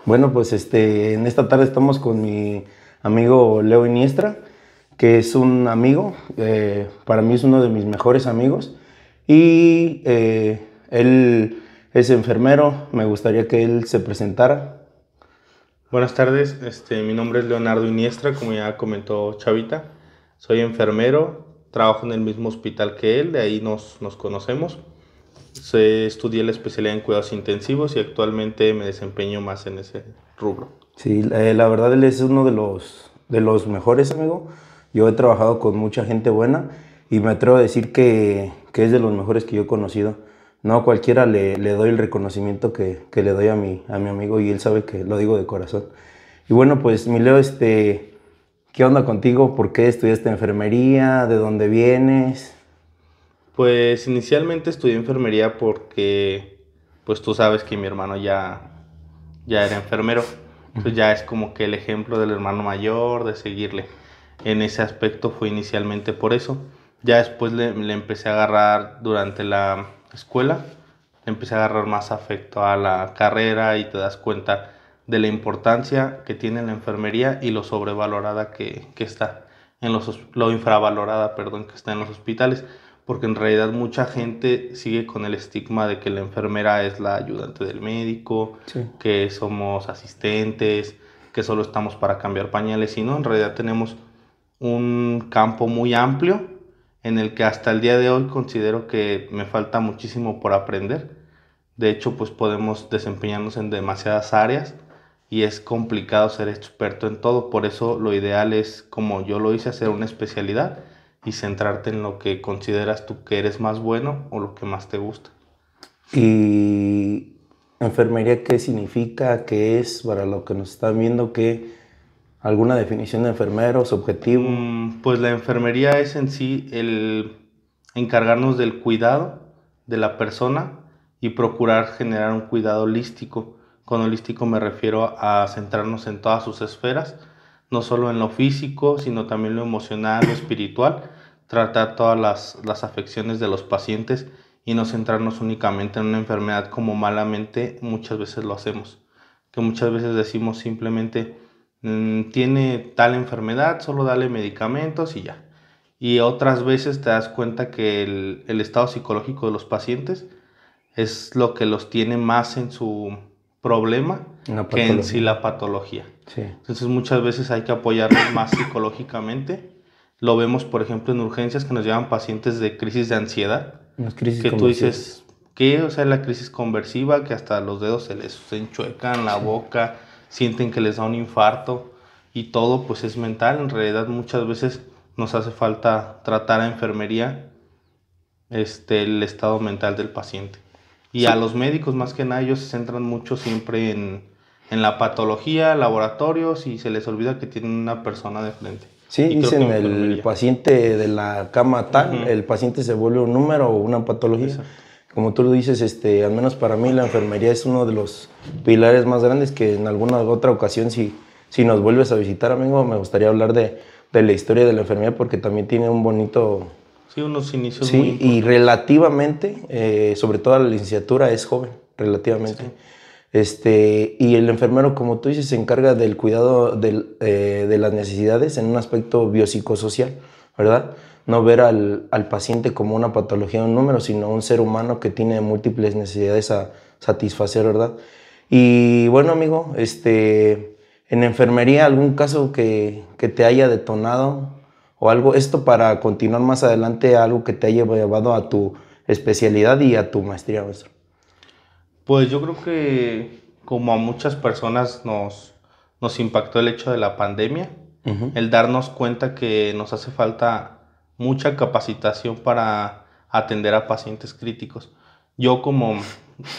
Bueno, pues en esta tarde estamos con mi amigo Leo Iniestra, que es un amigo, para mí es uno de mis mejores amigos y él es enfermero. Me gustaría que él se presentara. Buenas tardes, mi nombre es Leonardo Iniestra, como ya comentó Chavita. Soy enfermero, trabajo en el mismo hospital que él, de ahí nos conocemos. Estudié la especialidad en cuidados intensivos y actualmente me desempeño más en ese rubro. Sí, la verdad él es uno de los mejores, amigo. Yo he trabajado con mucha gente buena y me atrevo a decir que es de los mejores que yo he conocido. No a cualquiera le doy el reconocimiento que le doy a mi amigo y él sabe que lo digo de corazón. Y bueno, pues mi Leo, ¿qué onda contigo? ¿Por qué estudiaste enfermería? ¿De dónde vienes? Pues inicialmente estudié enfermería porque, pues tú sabes que mi hermano ya era enfermero. Entonces ya es como que el ejemplo del hermano mayor, de seguirle. En ese aspecto fue inicialmente por eso. Ya después le empecé a agarrar durante la escuela, le empecé a agarrar más afecto a la carrera y te das cuenta de la importancia que tiene la enfermería y lo sobrevalorada que está lo infravalorada, perdón, que está en los hospitales, porque en realidad mucha gente sigue con el estigma de que la enfermera es la ayudante del médico, Sí. que somos asistentes, que solo estamos para cambiar pañales, y no, en realidad tenemos un campo muy amplio en el que hasta el día de hoy considero que me falta muchísimo por aprender. De hecho, pues podemos desempeñarnos en demasiadas áreas y es complicado ser experto en todo. Por eso lo ideal es, como yo lo hice, hacer una especialidad y centrarte en lo que consideras tú que eres más bueno o lo que más te gusta. ¿Y enfermería qué significa? ¿Qué es? Para lo que nos están viendo, ¿qué? ¿Alguna definición de enfermero, su objetivo? Pues la enfermería es en sí el encargarnos del cuidado de la persona y procurar generar un cuidado holístico. Con holístico me refiero a centrarnos en todas sus esferas, no solo en lo físico, sino también lo emocional, lo espiritual, tratar todas las afecciones de los pacientes y no centrarnos únicamente en una enfermedad como malamente muchas veces lo hacemos, que muchas veces decimos simplemente tiene tal enfermedad, solo dale medicamentos y ya. Y otras veces te das cuenta que el estado psicológico de los pacientes es lo que los tiene más en su problema Una que en sí patología. la patología. Sí. Entonces muchas veces hay que apoyarlos más psicológicamente. Lo vemos, por ejemplo, en urgencias que nos llevan pacientes de crisis de ansiedad, Unas crisis que tú conversivas. dices, ¿qué? O sea, la crisis conversiva, que hasta los dedos se les enchuecan, la Sí. boca, sienten que les da un infarto y todo pues es mental. En realidad muchas veces nos hace falta tratar a enfermería el estado mental del paciente. Y a Sí. los médicos más que nada ellos se centran mucho siempre en la patología, laboratorios y se les olvida que tienen una persona de frente. Sí, Y creo que dicen el enfermería. paciente de la cama tal, Ujú, el paciente se vuelve un número o una patología. exacto. Como tú lo dices, al menos para mí la enfermería es uno de los pilares más grandes que en alguna otra ocasión, si nos vuelves a visitar, amigo, me gustaría hablar de la historia de la enfermería porque también tiene un bonito. Sí, unos inicios muy Sí, y importantes. relativamente, sobre todo la licenciatura, es joven, Sí. relativamente. Y el enfermero, como tú dices, se encarga del cuidado de las necesidades en un aspecto biopsicosocial, ¿verdad? No ver al paciente como una patología, un número, sino un ser humano que tiene múltiples necesidades a satisfacer, ¿verdad? Y bueno, amigo, en enfermería, ¿algún caso que te haya detonado o algo? Esto para continuar más adelante, algo que te haya llevado a tu especialidad y a tu maestría, maestro. Pues yo creo que como a muchas personas nos impactó el hecho de la pandemia, Ujú. el darnos cuenta que nos hace falta mucha capacitación para atender a pacientes críticos. Yo como,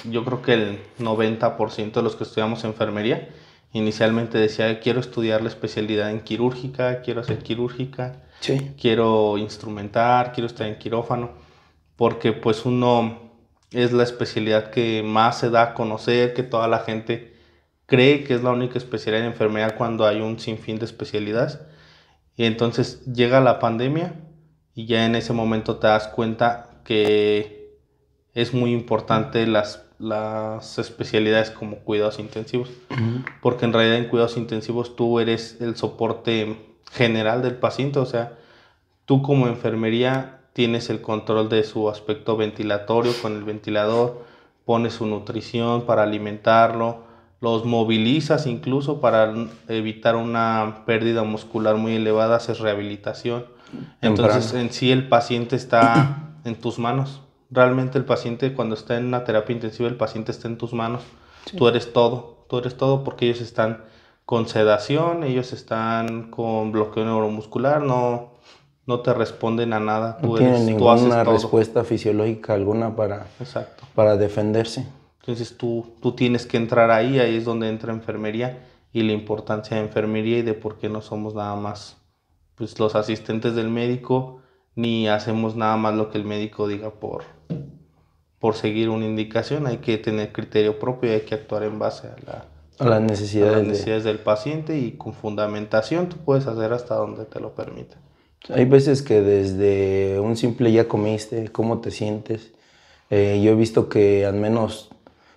yo creo que el 90% de los que estudiamos enfermería, inicialmente decía, quiero estudiar la especialidad en quirúrgica, quiero hacer quirúrgica, Sí. quiero instrumentar, quiero estar en quirófano, porque pues uno es la especialidad que más se da a conocer, que toda la gente cree que es la única especialidad en enfermería cuando hay un sinfín de especialidades. Y entonces llega la pandemia y ya en ese momento te das cuenta que es muy importante las especialidades como cuidados intensivos, porque en realidad en cuidados intensivos tú eres el soporte general del paciente, o sea, tú como enfermería tienes el control de su aspecto ventilatorio con el ventilador, pones su nutrición para alimentarlo, los movilizas incluso para evitar una pérdida muscular muy elevada, haces rehabilitación. Entonces en sí el paciente está en tus manos. Realmente el paciente cuando está en una terapia intensiva, el paciente está en tus manos. Sí. Tú eres todo porque ellos están con sedación, ellos están con bloqueo neuromuscular, no te responden a nada. No tienen ninguna respuesta fisiológica alguna Exacto. para defenderse. Entonces tú tienes que entrar ahí es donde entra enfermería y la importancia de enfermería y de por qué no somos nada más pues, los asistentes del médico, ni hacemos nada más lo que el médico diga por seguir una indicación. Hay que tener criterio propio y hay que actuar en base a las necesidades del paciente y con fundamentación tú puedes hacer hasta donde te lo permita. Hay veces que desde un simple ya comiste, cómo te sientes, yo he visto que al menos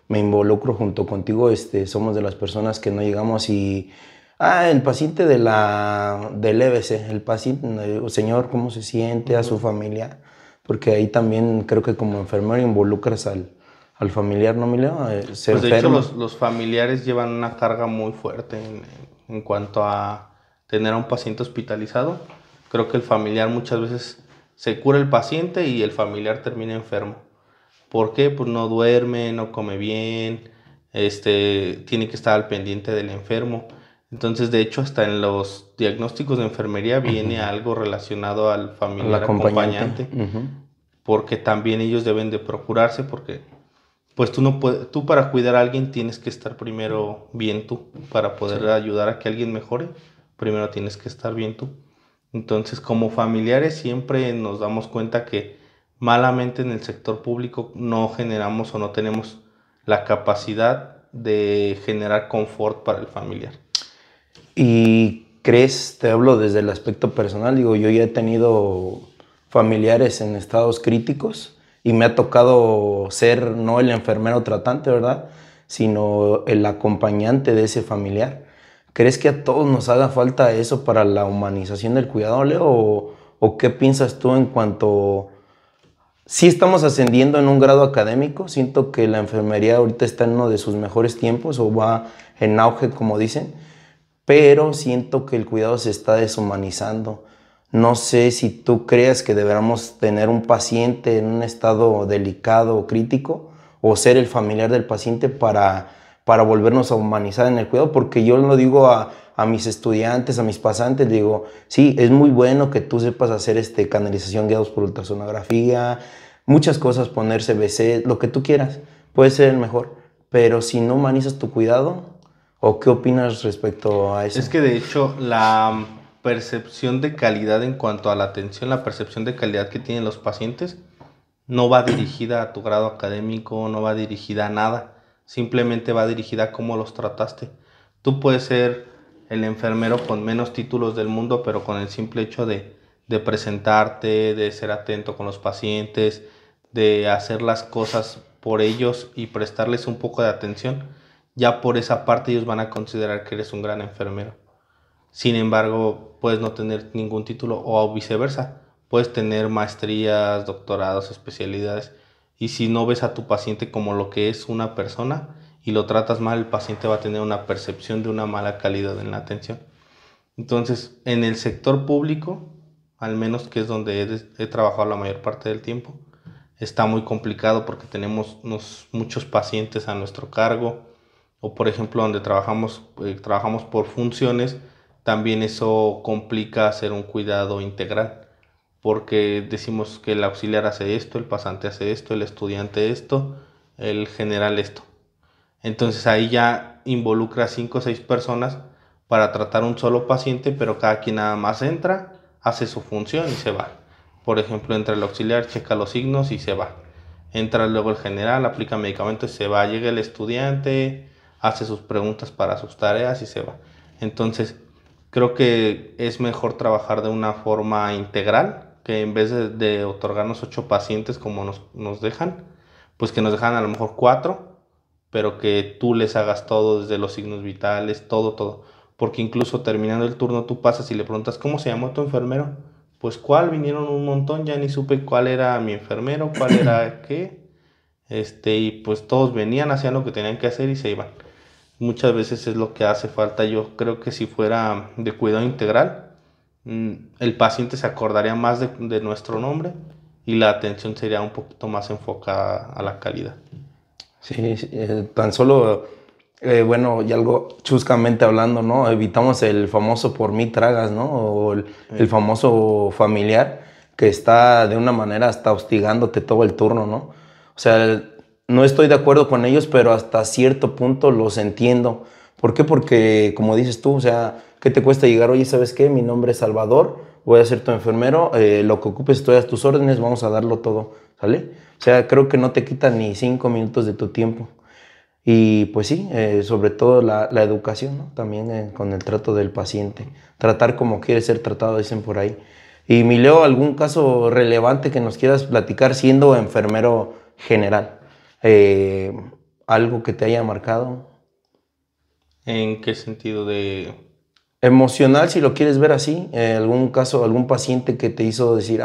me involucro junto contigo, somos de las personas que no llegamos y, el paciente del EBC, el paciente, señor, ¿cómo se siente? A su familia, porque ahí también creo que como enfermero involucras al familiar, ¿no, Emilio? Pues de hecho los familiares llevan una carga muy fuerte en cuanto a tener a un paciente hospitalizado. Creo que el familiar muchas veces se cura el paciente y el familiar termina enfermo. ¿Por qué? Pues no duerme, no come bien, tiene que estar al pendiente del enfermo. Entonces, de hecho, hasta en los diagnósticos de enfermería viene algo relacionado al familiar acompañante, porque también ellos deben de procurarse, porque pues tú para cuidar a alguien tienes que estar primero bien tú, para poder ayudar a que alguien mejore, primero tienes que estar bien tú. Entonces, como familiares siempre nos damos cuenta que malamente en el sector público no generamos o no tenemos la capacidad de generar confort para el familiar. ¿Y crees, te hablo desde el aspecto personal, digo, yo ya he tenido familiares en estados críticos y me ha tocado ser no el enfermero tratante, ¿verdad?, sino el acompañante de ese familiar? ¿Crees que a todos nos haga falta eso para la humanización del cuidado, Leo? ¿O qué piensas tú en cuanto... Sí estamos ascendiendo en un grado académico, siento que la enfermería ahorita está en uno de sus mejores tiempos o va en auge, como dicen, pero siento que el cuidado se está deshumanizando. No sé si tú creas que deberíamos tener un paciente en un estado delicado o crítico o ser el familiar del paciente para volvernos a humanizar en el cuidado, porque yo lo digo a mis estudiantes, a mis pasantes, digo, sí, es muy bueno que tú sepas hacer canalización guiados por ultrasonografía, muchas cosas, poner CBC, lo que tú quieras, puede ser el mejor, pero si no humanizas tu cuidado, ¿o qué opinas respecto a eso? Es que de hecho la percepción de calidad en cuanto a la atención, la percepción de calidad que tienen los pacientes, no va dirigida a tu grado académico, no va dirigida a nada. Simplemente va dirigida a cómo los trataste. Tú puedes ser el enfermero con menos títulos del mundo, pero con el simple hecho de presentarte, de ser atento con los pacientes, de hacer las cosas por ellos y prestarles un poco de atención, ya por esa parte ellos van a considerar que eres un gran enfermero. Sin embargo, puedes no tener ningún título o viceversa. Puedes tener maestrías, doctorados, especialidades, y si no ves a tu paciente como lo que es una persona y lo tratas mal, el paciente va a tener una percepción de una mala calidad en la atención. Entonces, en el sector público, al menos que es donde he trabajado la mayor parte del tiempo, está muy complicado porque tenemos muchos pacientes a nuestro cargo, o por ejemplo donde trabajamos por funciones, también eso complica hacer un cuidado integral, porque decimos que el auxiliar hace esto, el pasante hace esto, el estudiante esto, el general esto. Entonces ahí ya involucra 5 o 6 personas para tratar un solo paciente, pero cada quien nada más entra, hace su función y se va. Por ejemplo, entra el auxiliar, checa los signos y se va. Entra luego el general, aplica medicamentos y se va. Llega el estudiante, hace sus preguntas para sus tareas y se va. Entonces, creo que es mejor trabajar de una forma integral, que en vez de otorgarnos 8 pacientes como nos dejan, pues que nos dejan a lo mejor 4 pero que tú les hagas todo, desde los signos vitales, todo. Porque incluso terminando el turno tú pasas y le preguntas, ¿cómo se llamó tu enfermero? Pues cuál, vinieron un montón, ya ni supe cuál era mi enfermero, cuál era qué. Y pues todos venían, hacían lo que tenían que hacer y se iban. Muchas veces es lo que hace falta. Yo creo que si fuera de cuidado integral, el paciente se acordaría más de nuestro nombre y la atención sería un poquito más enfocada a la calidad. Sí, tan solo, bueno, y algo chuscamente hablando, ¿no? Evitamos el famoso por mí tragas, ¿no? O el famoso familiar que está de una manera hasta hostigándote todo el turno, ¿no? O sea, no estoy de acuerdo con ellos, pero hasta cierto punto los entiendo. ¿Por qué? Porque, como dices tú, o sea, ¿qué te cuesta llegar? Oye, ¿sabes qué? Mi nombre es Salvador, voy a ser tu enfermero, lo que ocupes estoy a tus órdenes, vamos a darlo todo, ¿sale? O sea, creo que no te quita ni 5 minutos de tu tiempo. Y pues sí, sobre todo la educación, ¿no? También con el trato del paciente. Tratar como quiere ser tratado, dicen por ahí. Y Mileo, ¿algún caso relevante que nos quieras platicar siendo enfermero general? Eh, ¿Algo que te haya marcado? ¿En qué sentido de...? Emocional, si lo quieres ver así. ¿Algún caso, algún paciente que te hizo decir,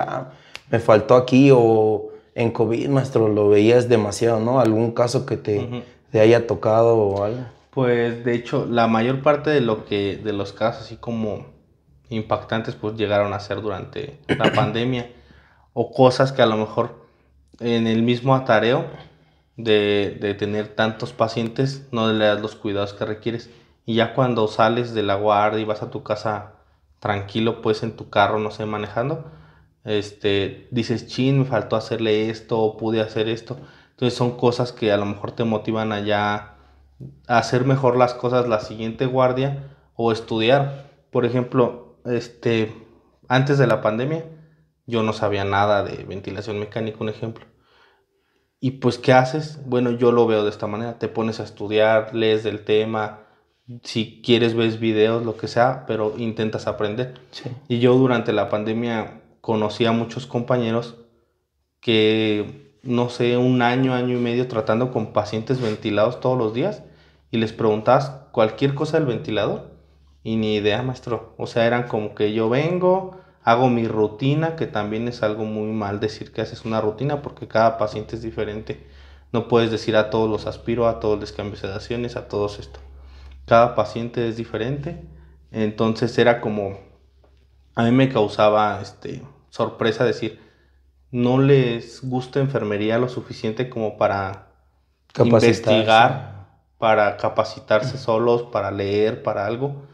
me faltó aquí, o en COVID, maestro, lo veías demasiado, ¿no? ¿Algún caso que te haya tocado o algo? Pues de hecho, la mayor parte de los casos así como impactantes pues llegaron a ser durante la pandemia, o cosas que a lo mejor en el mismo atareo de tener tantos pacientes no le das los cuidados que requieres, y ya cuando sales de la guardia y vas a tu casa tranquilo, pues en tu carro, no sé, manejando, dices, chin, me faltó hacerle esto o pude hacer esto. Entonces son cosas que a lo mejor te motivan a ya hacer mejor las cosas la siguiente guardia o estudiar. Por ejemplo, antes de la pandemia yo no sabía nada de ventilación mecánica, un ejemplo. Y pues, ¿qué haces? Bueno, yo lo veo de esta manera. Te pones a estudiar, lees del tema, si quieres ves videos, lo que sea, pero intentas aprender. Sí. Y yo durante la pandemia conocí a muchos compañeros que, no sé, un año, año y medio tratando con pacientes ventilados todos los días, y les preguntabas cualquier cosa del ventilador y ni idea, maestro. O sea, eran como que yo vengo, hago mi rutina, que también es algo muy mal decir que haces una rutina porque cada paciente es diferente. No puedes decir a todos los aspiro, a todos les cambio sedaciones, a todos esto. Cada paciente es diferente. Entonces era como, a mí me causaba sorpresa decir, no les gusta enfermería lo suficiente como para Capacitarse. investigar, para capacitarse solos, para leer, para algo.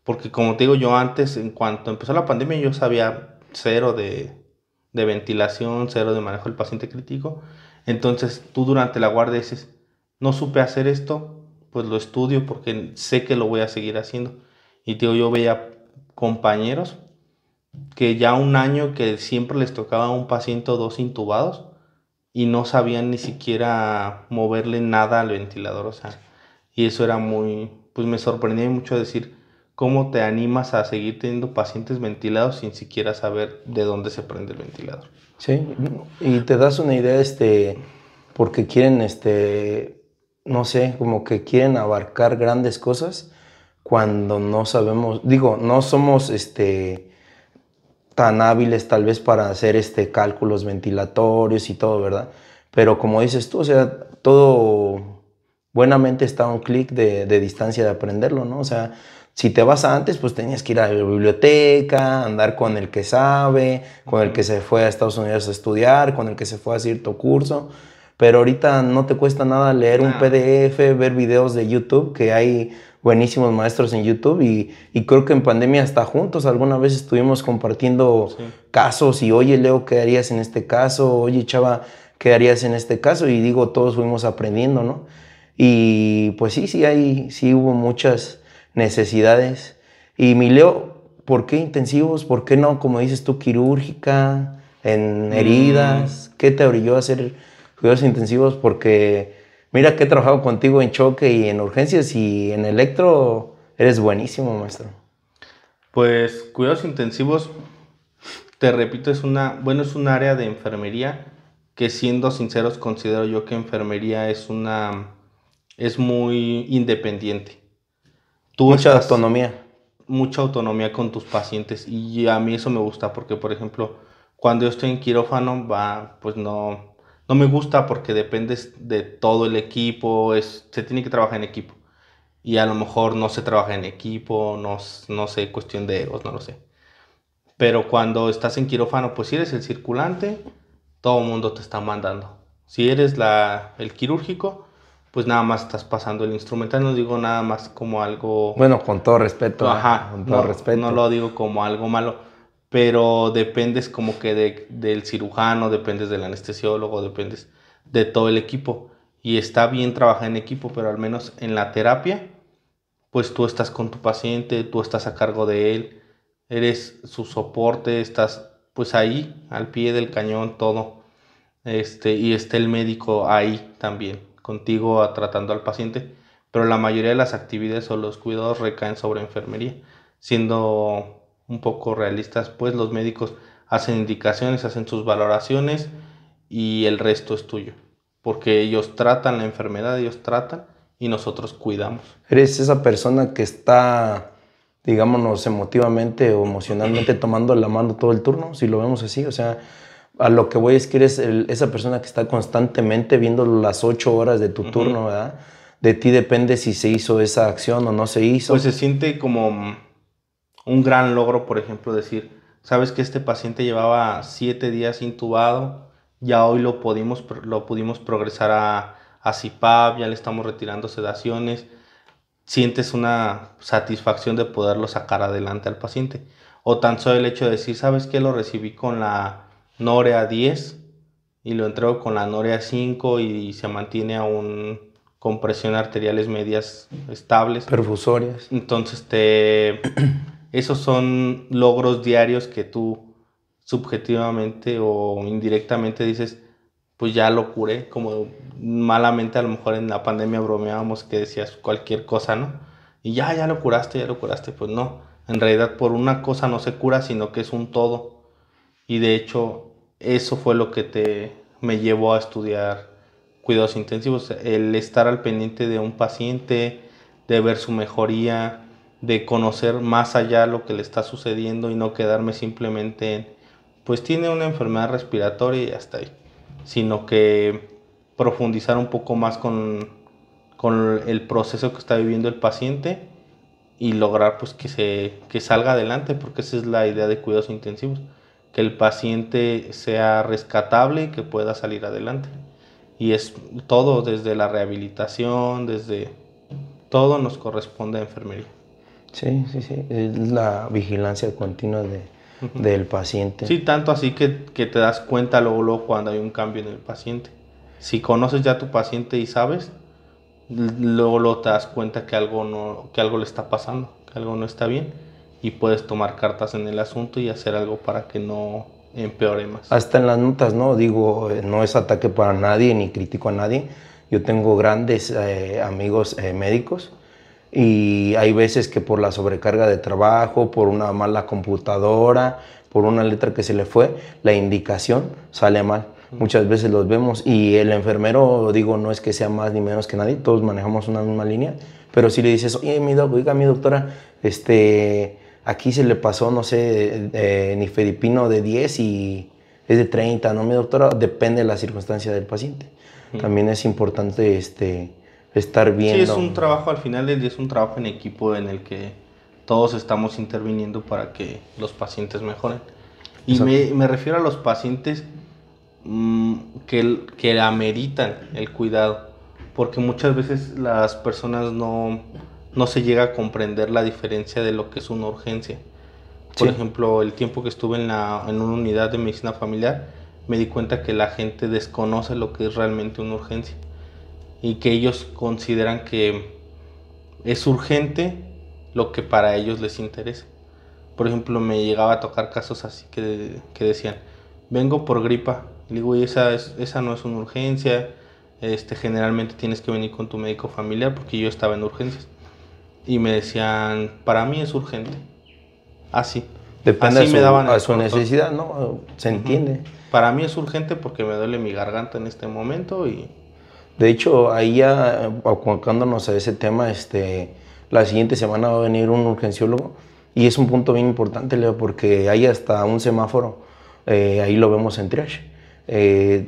Porque como te digo, yo antes, en cuanto empezó la pandemia, yo sabía cero de ventilación, cero de manejo del paciente crítico. Entonces tú durante la guardia dices, no supe hacer esto, pues lo estudio porque sé que lo voy a seguir haciendo. Y te digo, yo veía compañeros que ya un año que siempre les tocaba a un paciente o dos intubados y no sabían ni siquiera moverle nada al ventilador, o sea, y eso era muy, pues me sorprendía mucho decir, ¿cómo te animas a seguir teniendo pacientes ventilados sin siquiera saber de dónde se prende el ventilador? Sí, y te das una idea, porque quieren, no sé, como que quieren abarcar grandes cosas cuando no sabemos, digo, no somos, tan hábiles tal vez para hacer, cálculos ventilatorios y todo, ¿verdad? Pero como dices tú, o sea, todo buenamente está a un clic de distancia de aprenderlo, ¿no? O sea, si te vas antes, pues tenías que ir a la biblioteca, andar con el que sabe, con el que se fue a Estados Unidos a estudiar, con el que se fue a cierto curso. Pero ahorita no te cuesta nada leer un PDF, ver videos de YouTube, que hay buenísimos maestros en YouTube, y creo que en pandemia hasta juntos alguna vez estuvimos compartiendo casos, y oye, Leo, ¿qué harías en este caso? Oye, Chava, ¿qué harías en este caso? Y digo, todos fuimos aprendiendo, ¿no? Y pues sí hubo muchas necesidades. Y mi Leo, ¿por qué intensivos? ¿Por qué no, como dices tú, quirúrgica, en heridas? ¿Qué te orilló a hacer cuidados intensivos? Porque mira que he trabajado contigo en choque y en urgencias, y en electro eres buenísimo, maestro. Pues cuidados intensivos, te repito, es un área de enfermería que, siendo sinceros, considero yo que enfermería es una es muy independiente. Mucha autonomía. Mucha autonomía con tus pacientes y a mí eso me gusta porque, por ejemplo, cuando yo estoy en quirófano, pues no me gusta porque dependes de todo el equipo, se tiene que trabajar en equipo y a lo mejor no se trabaja en equipo, no sé, cuestión de egos, no lo sé. Pero cuando estás en quirófano, pues si eres el circulante, todo el mundo te está mandando. Si eres el quirúrgico, pues nada más estás pasando el instrumental, no digo nada más como algo. Bueno, con todo respeto, Ajá, con todo no respeto. lo digo como algo malo, pero dependes como que del cirujano, dependes del anestesiólogo, dependes de todo el equipo. Y está bien trabajar en equipo, pero al menos en la terapia, pues tú estás con tu paciente, tú estás a cargo de él, eres su soporte, estás pues ahí, al pie del cañón, todo. Y está el médico ahí también, contigo tratando al paciente, pero la mayoría de las actividades o los cuidados recaen sobre enfermería. Siendo un poco realistas, pues los médicos hacen indicaciones, hacen sus valoraciones y el resto es tuyo, porque ellos tratan la enfermedad, ellos tratan y nosotros cuidamos. Eres esa persona que está, digámonos, emotivamente o emocionalmente tomando la mano todo el turno, si lo vemos así. O sea, a lo que voy es que eres esa persona que está constantemente viendo las 8 horas de tu turno, ¿verdad? De ti depende si se hizo esa acción o no se hizo. Pues se siente como un gran logro, por ejemplo, decir, sabes que este paciente llevaba 7 días intubado, ya hoy lo pudimos progresar a CPAP, ya le estamos retirando sedaciones, sientes una satisfacción de poderlo sacar adelante al paciente. O tan solo el hecho de decir, sabes que lo recibí con la Norea 10 y lo entrego con la Norea 5 y se mantiene aún con presión arteriales medias estables. Perfusorias. Entonces esos son logros diarios que tú subjetivamente o indirectamente dices, pues ya lo curé, como malamente a lo mejor en la pandemia bromeábamos que decías cualquier cosa, ¿no? Y ya lo curaste, pues no, en realidad por una cosa no se cura, sino que es un todo. Y de hecho, eso fue lo que me llevó a estudiar cuidados intensivos, el estar al pendiente de un paciente, de ver su mejoría, de conocer más allá lo que le está sucediendo y no quedarme simplemente en, pues tiene una enfermedad respiratoria y hasta ahí, sino que profundizar un poco más con el proceso que está viviendo el paciente y lograr pues que salga adelante, porque esa es la idea de cuidados intensivos, que el paciente sea rescatable y que pueda salir adelante. Y es todo, desde la rehabilitación, desde todo nos corresponde a enfermería. Sí, sí, sí. Es la vigilancia continua del paciente. Sí, tanto así que te das cuenta luego cuando hay un cambio en el paciente. Si conoces ya a tu paciente y sabes, luego te das cuenta que algo le está pasando, que algo no está bien y puedes tomar cartas en el asunto y hacer algo para que no empeore más. Hasta en las notas, ¿no? Digo, no es ataque para nadie ni critico a nadie. Yo tengo grandes amigos médicos y hay veces que por la sobrecarga de trabajo, por una mala computadora, por una letra que se le fue, la indicación sale mal. Muchas veces los vemos y el enfermero, digo, no es que sea más ni menos que nadie, todos manejamos una misma línea, pero si le dices, oye, oiga, mi doctora, aquí se le pasó, no sé, nifedipino de 10 y es de 30, ¿no, mi doctora? Depende de la circunstancia del paciente. También es importante estar viendo. Sí, es un trabajo, al final del día es un trabajo en equipo en el que todos estamos interviniendo para que los pacientes mejoren. Y me refiero a los pacientes que ameritan el cuidado, porque muchas veces las personas no se llega a comprender la diferencia de lo que es una urgencia. Por ejemplo, el tiempo que estuve en una unidad de medicina familiar, me di cuenta que la gente desconoce lo que es realmente una urgencia y que ellos consideran que es urgente lo que para ellos les interesa. Por ejemplo, me llegaba a tocar casos así que decían, vengo por gripa. Le digo, esa no es una urgencia, generalmente tienes que venir con tu médico familiar porque yo estaba en urgencias. Y me decían, para mí es urgente. Así. Depende así a su necesidad, ¿no? Se entiende. Para mí es urgente porque me duele mi garganta en este momento y De hecho, ahí ya, acuancándonos a ese tema, la siguiente semana va a venir un urgenciólogo y es un punto bien importante, Leo, porque hay hasta un semáforo, ahí lo vemos en triage,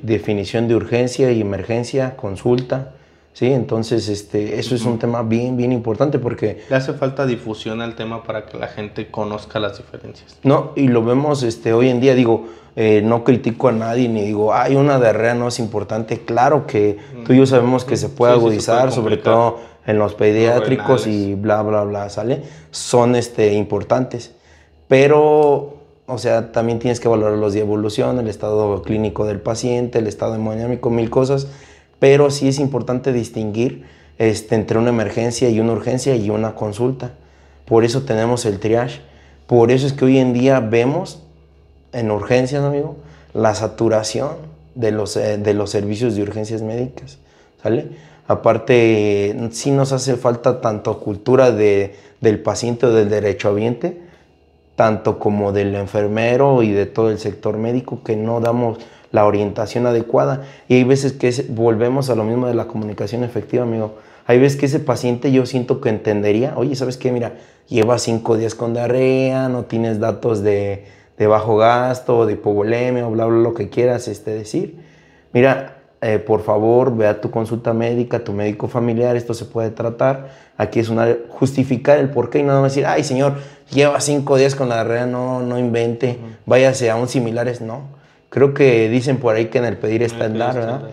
definición de urgencia y emergencia, consulta, ¿sí? Entonces, eso es un tema bien, bien importante porque... Le hace falta difusión al tema para que la gente conozca las diferencias. No, y lo vemos hoy en día, digo, no critico a nadie ni digo, ay, una diarrea no es importante. Claro que tú y yo sabemos que se puede agudizar, se puede sobre todo en los pediátricos y bla, bla, bla, ¿sale? Son importantes, pero, o sea, también tienes que valorar los días de evolución, el estado clínico del paciente, el estado hemodinámico, mil cosas, pero sí es importante distinguir entre una emergencia y una urgencia y una consulta. Por eso tenemos el triage. Por eso es que hoy en día vemos en urgencias, amigo, la saturación de los servicios de urgencias médicas, ¿sale? Aparte, sí nos hace falta tanto cultura del paciente o del derechohabiente, tanto como del enfermero y de todo el sector médico, que no damos la orientación adecuada. Y hay veces que volvemos a lo mismo de la comunicación efectiva, amigo. Hay veces que ese paciente yo siento que entendería, oye, ¿sabes qué? Mira, llevas 5 días con diarrea, no tienes datos de bajo gasto, de hipovolemia, o bla, bla, lo que quieras decir. Mira, por favor, ve a tu consulta médica, tu médico familiar, esto se puede tratar. Aquí es justificar el porqué y no decir, ay, señor, lleva 5 días con la diarrea, no invente, váyase a un similares, no. Creo que dicen por ahí que en el pedir está el dar, ¿verdad?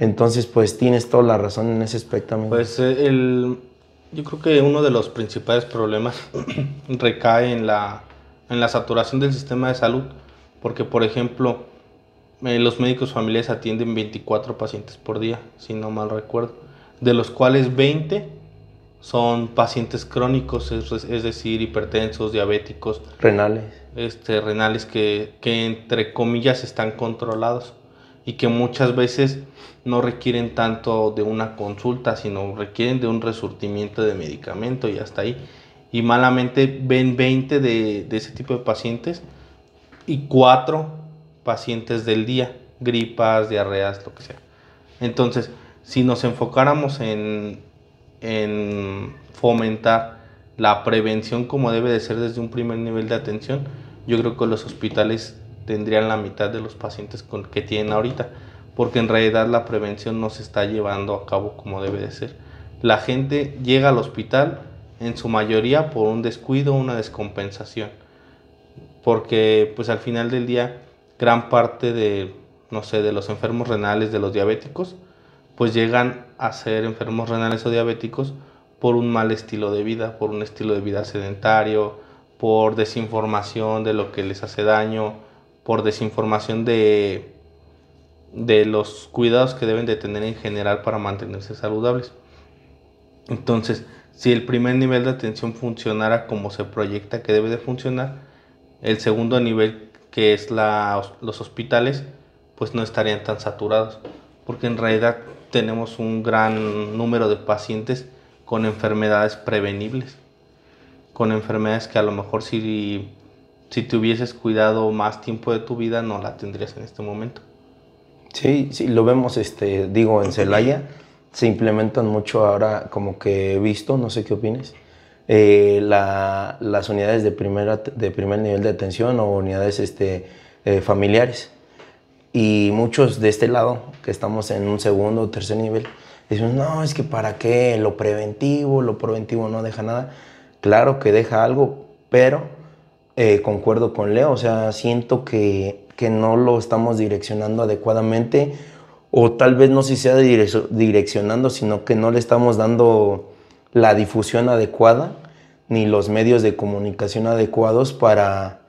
Entonces, pues tienes toda la razón en ese aspecto, amigo. Pues yo creo que uno de los principales problemas recae en la saturación del sistema de salud, porque, por ejemplo, los médicos familiares atienden 24 pacientes por día, si no mal recuerdo, de los cuales 20 son pacientes crónicos, es decir, hipertensos, diabéticos, renales, renales que entre comillas están controlados y que muchas veces no requieren tanto de una consulta, sino requieren de un resurtimiento de medicamento y hasta ahí. Y malamente ven 20 de ese tipo de pacientes y 4 pacientes del día, gripas, diarreas, lo que sea. Entonces, si nos enfocáramos en fomentar la prevención como debe de ser desde un primer nivel de atención, yo creo que los hospitales tendrían la mitad de los pacientes que tienen ahorita, porque en realidad la prevención no se está llevando a cabo como debe de ser. La gente llega al hospital en su mayoría por un descuido, una descompensación, porque pues al final del día gran parte de, no sé, de los enfermos renales, de los diabéticos, pues llegan a ser enfermos renales o diabéticos por un mal estilo de vida, por un estilo de vida sedentario, por desinformación de lo que les hace daño, por desinformación de los cuidados que deben de tener en general para mantenerse saludables. Entonces, si el primer nivel de atención funcionara como se proyecta que debe de funcionar, el segundo nivel, que es los hospitales, pues no estarían tan saturados, porque en realidad tenemos un gran número de pacientes con enfermedades prevenibles, con enfermedades que a lo mejor si te hubieses cuidado más tiempo de tu vida no la tendrías en este momento. Sí, lo vemos, digo, en Celaya se implementan mucho ahora, como que he visto, no sé qué opines, las unidades de primer nivel de atención o unidades familiares. Y muchos de este lado, que estamos en un segundo o tercer nivel, decimos, no, es que ¿para qué? Lo preventivo no deja nada. Claro que deja algo, pero concuerdo con Leo, o sea, siento que no lo estamos direccionando adecuadamente, o tal vez no si sea direccionando, sino que no le estamos dando la difusión adecuada, ni los medios de comunicación adecuados para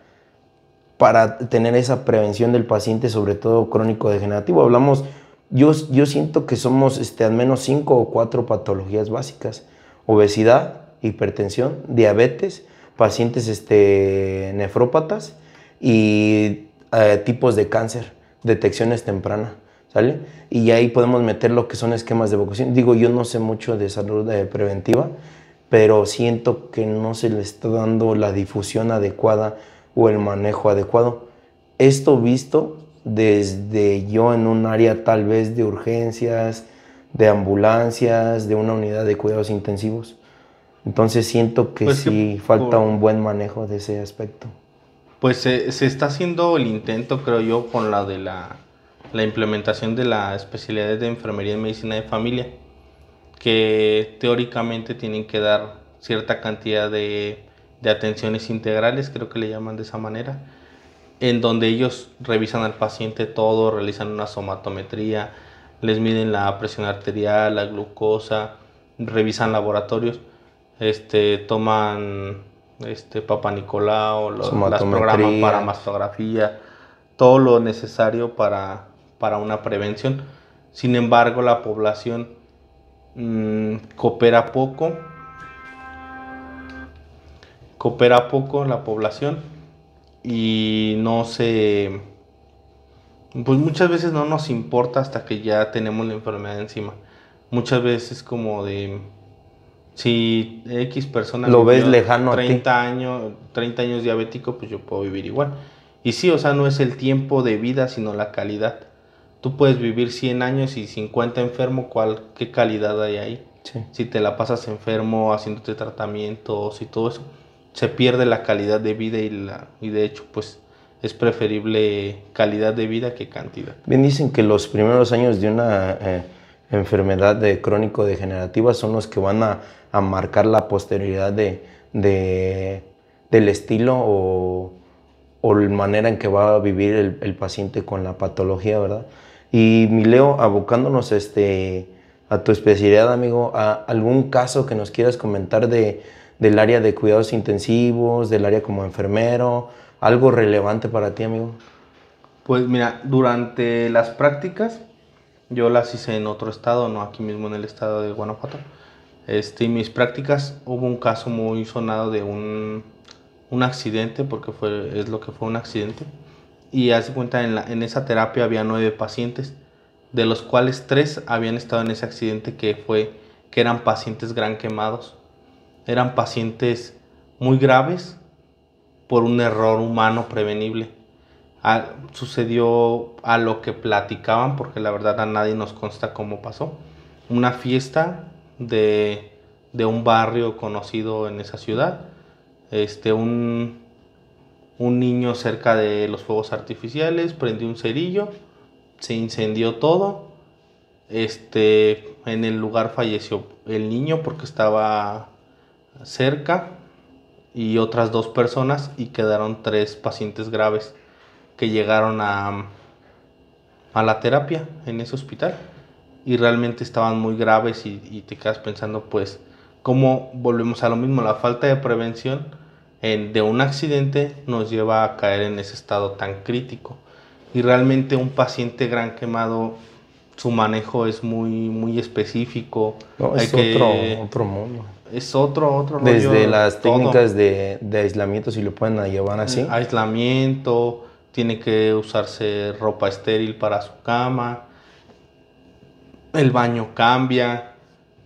tener esa prevención del paciente, sobre todo crónico degenerativo. Hablamos, yo siento que somos al menos 5 o 4 patologías básicas: obesidad, hipertensión, diabetes, pacientes nefrópatas y tipos de cáncer, detecciones tempranas, ¿sale? Y ahí podemos meter lo que son esquemas de evacuación. Digo, yo no sé mucho de salud preventiva, pero siento que no se le está dando la difusión adecuada o el manejo adecuado. Esto visto desde yo en un área tal vez de urgencias, de ambulancias, de una unidad de cuidados intensivos. Entonces siento que Pues sí falta un buen manejo de ese aspecto. Pues se está haciendo el intento, creo yo, con la implementación de la especialidad de enfermería en medicina de familia, que teóricamente tienen que dar cierta cantidad de atenciones integrales, creo que le llaman de esa manera, en donde ellos revisan al paciente todo, realizan una somatometría, les miden la presión arterial, la glucosa, revisan laboratorios, toman Papa Nicolau, las programan para Somatometría. mastografía, todo lo necesario para una prevención. Sin embargo, la población coopera poco la población y pues muchas veces no nos importa hasta que ya tenemos la enfermedad encima. Muchas veces como de, si X persona Lo ves vivió lejano a ti. 30 años diabético, pues yo puedo vivir igual. Y sí, o sea, no es el tiempo de vida, sino la calidad. Tú puedes vivir 100 años y 50 enfermo, ¿qué calidad hay ahí? Sí. Si te la pasas enfermo, haciéndote tratamientos y todo eso, se pierde la calidad de vida y de hecho, pues es preferible calidad de vida que cantidad. Bien dicen que los primeros años de una enfermedad crónico-degenerativa son los que van a marcar la posterioridad del estilo o la manera en que va a vivir el paciente con la patología, ¿verdad? Y mi Leo, abocándonos a tu especialidad, amigo, ¿a algún caso que nos quieras comentar del área de cuidados intensivos, del área como enfermero, algo relevante para ti, amigo? Pues mira, durante las prácticas, yo las hice en otro estado, no aquí mismo en el estado de Guanajuato. Y mis prácticas hubo un caso muy sonado de un accidente, porque es lo que fue un accidente. Y haz de cuenta, en esa terapia había 9 pacientes, de los cuales 3 habían estado en ese accidente que eran pacientes gran quemados. Eran pacientes muy graves por un error humano prevenible. Sucedió a lo que platicaban, porque la verdad a nadie nos consta cómo pasó. Una fiesta de un barrio conocido en esa ciudad. Un niño cerca de los fuegos artificiales prendió un cerillo, se incendió todo. En el lugar falleció el niño porque estaba cerca y otras 2 personas, y quedaron 3 pacientes graves que llegaron a la terapia en ese hospital y realmente estaban muy graves y te quedas pensando, pues, cómo volvemos a lo mismo. La falta de prevención de un accidente nos lleva a caer en ese estado tan crítico, y realmente un paciente gran quemado, su manejo es muy, muy específico. No, es otro mundo. Es otro Desde rollo, las todo. técnicas de aislamiento, si lo pueden llevar así. Aislamiento, tiene que usarse ropa estéril para su cama, el baño cambia,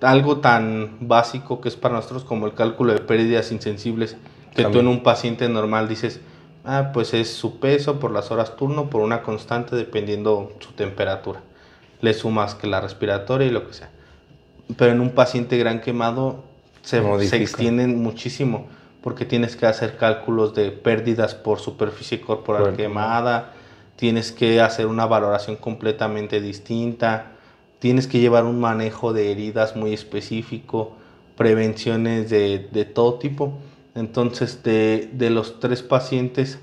algo tan básico que es para nosotros como el cálculo de pérdidas insensibles, que tú en un paciente normal dices, pues es su peso por las horas turno, por una constante dependiendo su temperatura, le sumas que la respiratoria y lo que sea. Pero en un paciente gran quemado se extienden muchísimo, porque tienes que hacer cálculos de pérdidas por superficie corporal quemada, tienes que hacer una valoración completamente distinta, tienes que llevar un manejo de heridas muy específico, prevenciones de todo tipo. Entonces, de los 3 pacientes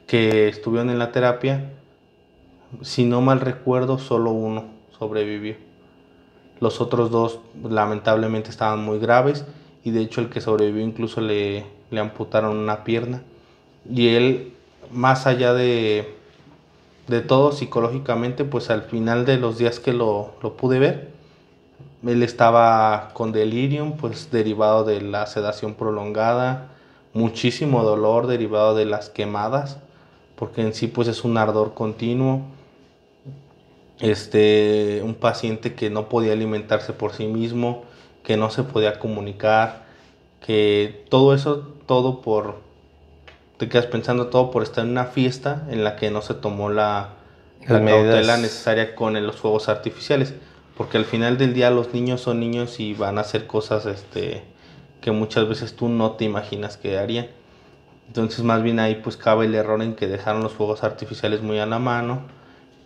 que estuvieron en la terapia, si no mal recuerdo, solo uno sobrevivió. Los otros 2 lamentablemente estaban muy graves, y de hecho el que sobrevivió incluso le amputaron una pierna. Y él, más allá de todo psicológicamente, pues al final de los días que lo pude ver, él estaba con delirium, pues derivado de la sedación prolongada, muchísimo dolor derivado de las quemadas, porque en sí pues es un ardor continuo. Un paciente que no podía alimentarse por sí mismo, que no se podía comunicar, que todo eso, te quedas pensando, todo por estar en una fiesta en la que no se tomó la cautela necesaria con los fuegos artificiales. porque al final del día los niños son niños y van a hacer cosas que muchas veces tú no te imaginas que harían. Entonces más bien ahí pues cabe el error en que dejaron los fuegos artificiales muy a la mano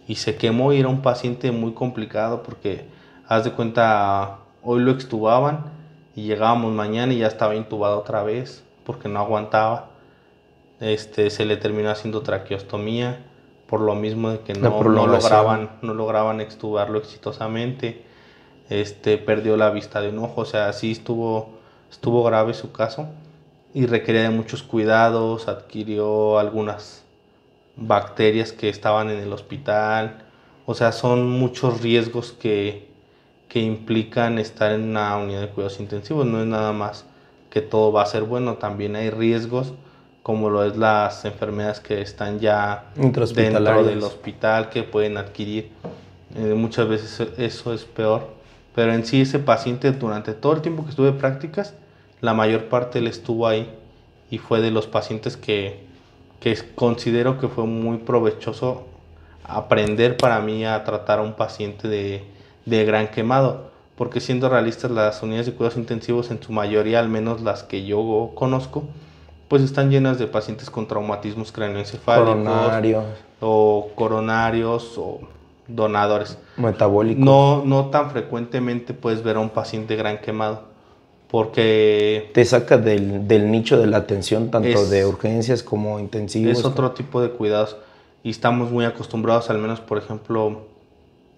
y se quemó y era un paciente muy complicado porque haz de cuenta, hoy lo extubaban y llegábamos mañana y ya estaba intubado otra vez porque no aguantaba. Se le terminó haciendo traqueostomía por lo mismo de que no lograban extubarlo exitosamente. Perdió la vista de un ojo, o sea, sí estuvo grave su caso y requería de muchos cuidados, adquirió algunas bacterias que estaban en el hospital, o sea, son muchos riesgos que implican estar en una unidad de cuidados intensivos, no es nada más que todo va a ser bueno, también hay riesgos como lo es las enfermedades que están ya dentro del hospital que pueden adquirir, muchas veces eso es peor, pero en sí ese paciente durante todo el tiempo que estuve en prácticas, la mayor parte él estuvo ahí y fue de los pacientes que considero que fue muy provechoso aprender para mí a tratar a un paciente de gran quemado, porque siendo realistas las unidades de cuidados intensivos en su mayoría, al menos las que yo conozco, pues están llenas de pacientes con traumatismos craneoencefálicos o coronarios o donadores metabólicos. No tan frecuentemente puedes ver a un paciente gran quemado porque te saca del nicho de la atención tanto de urgencias como intensivos. Es otro tipo de cuidados y estamos muy acostumbrados, al menos por ejemplo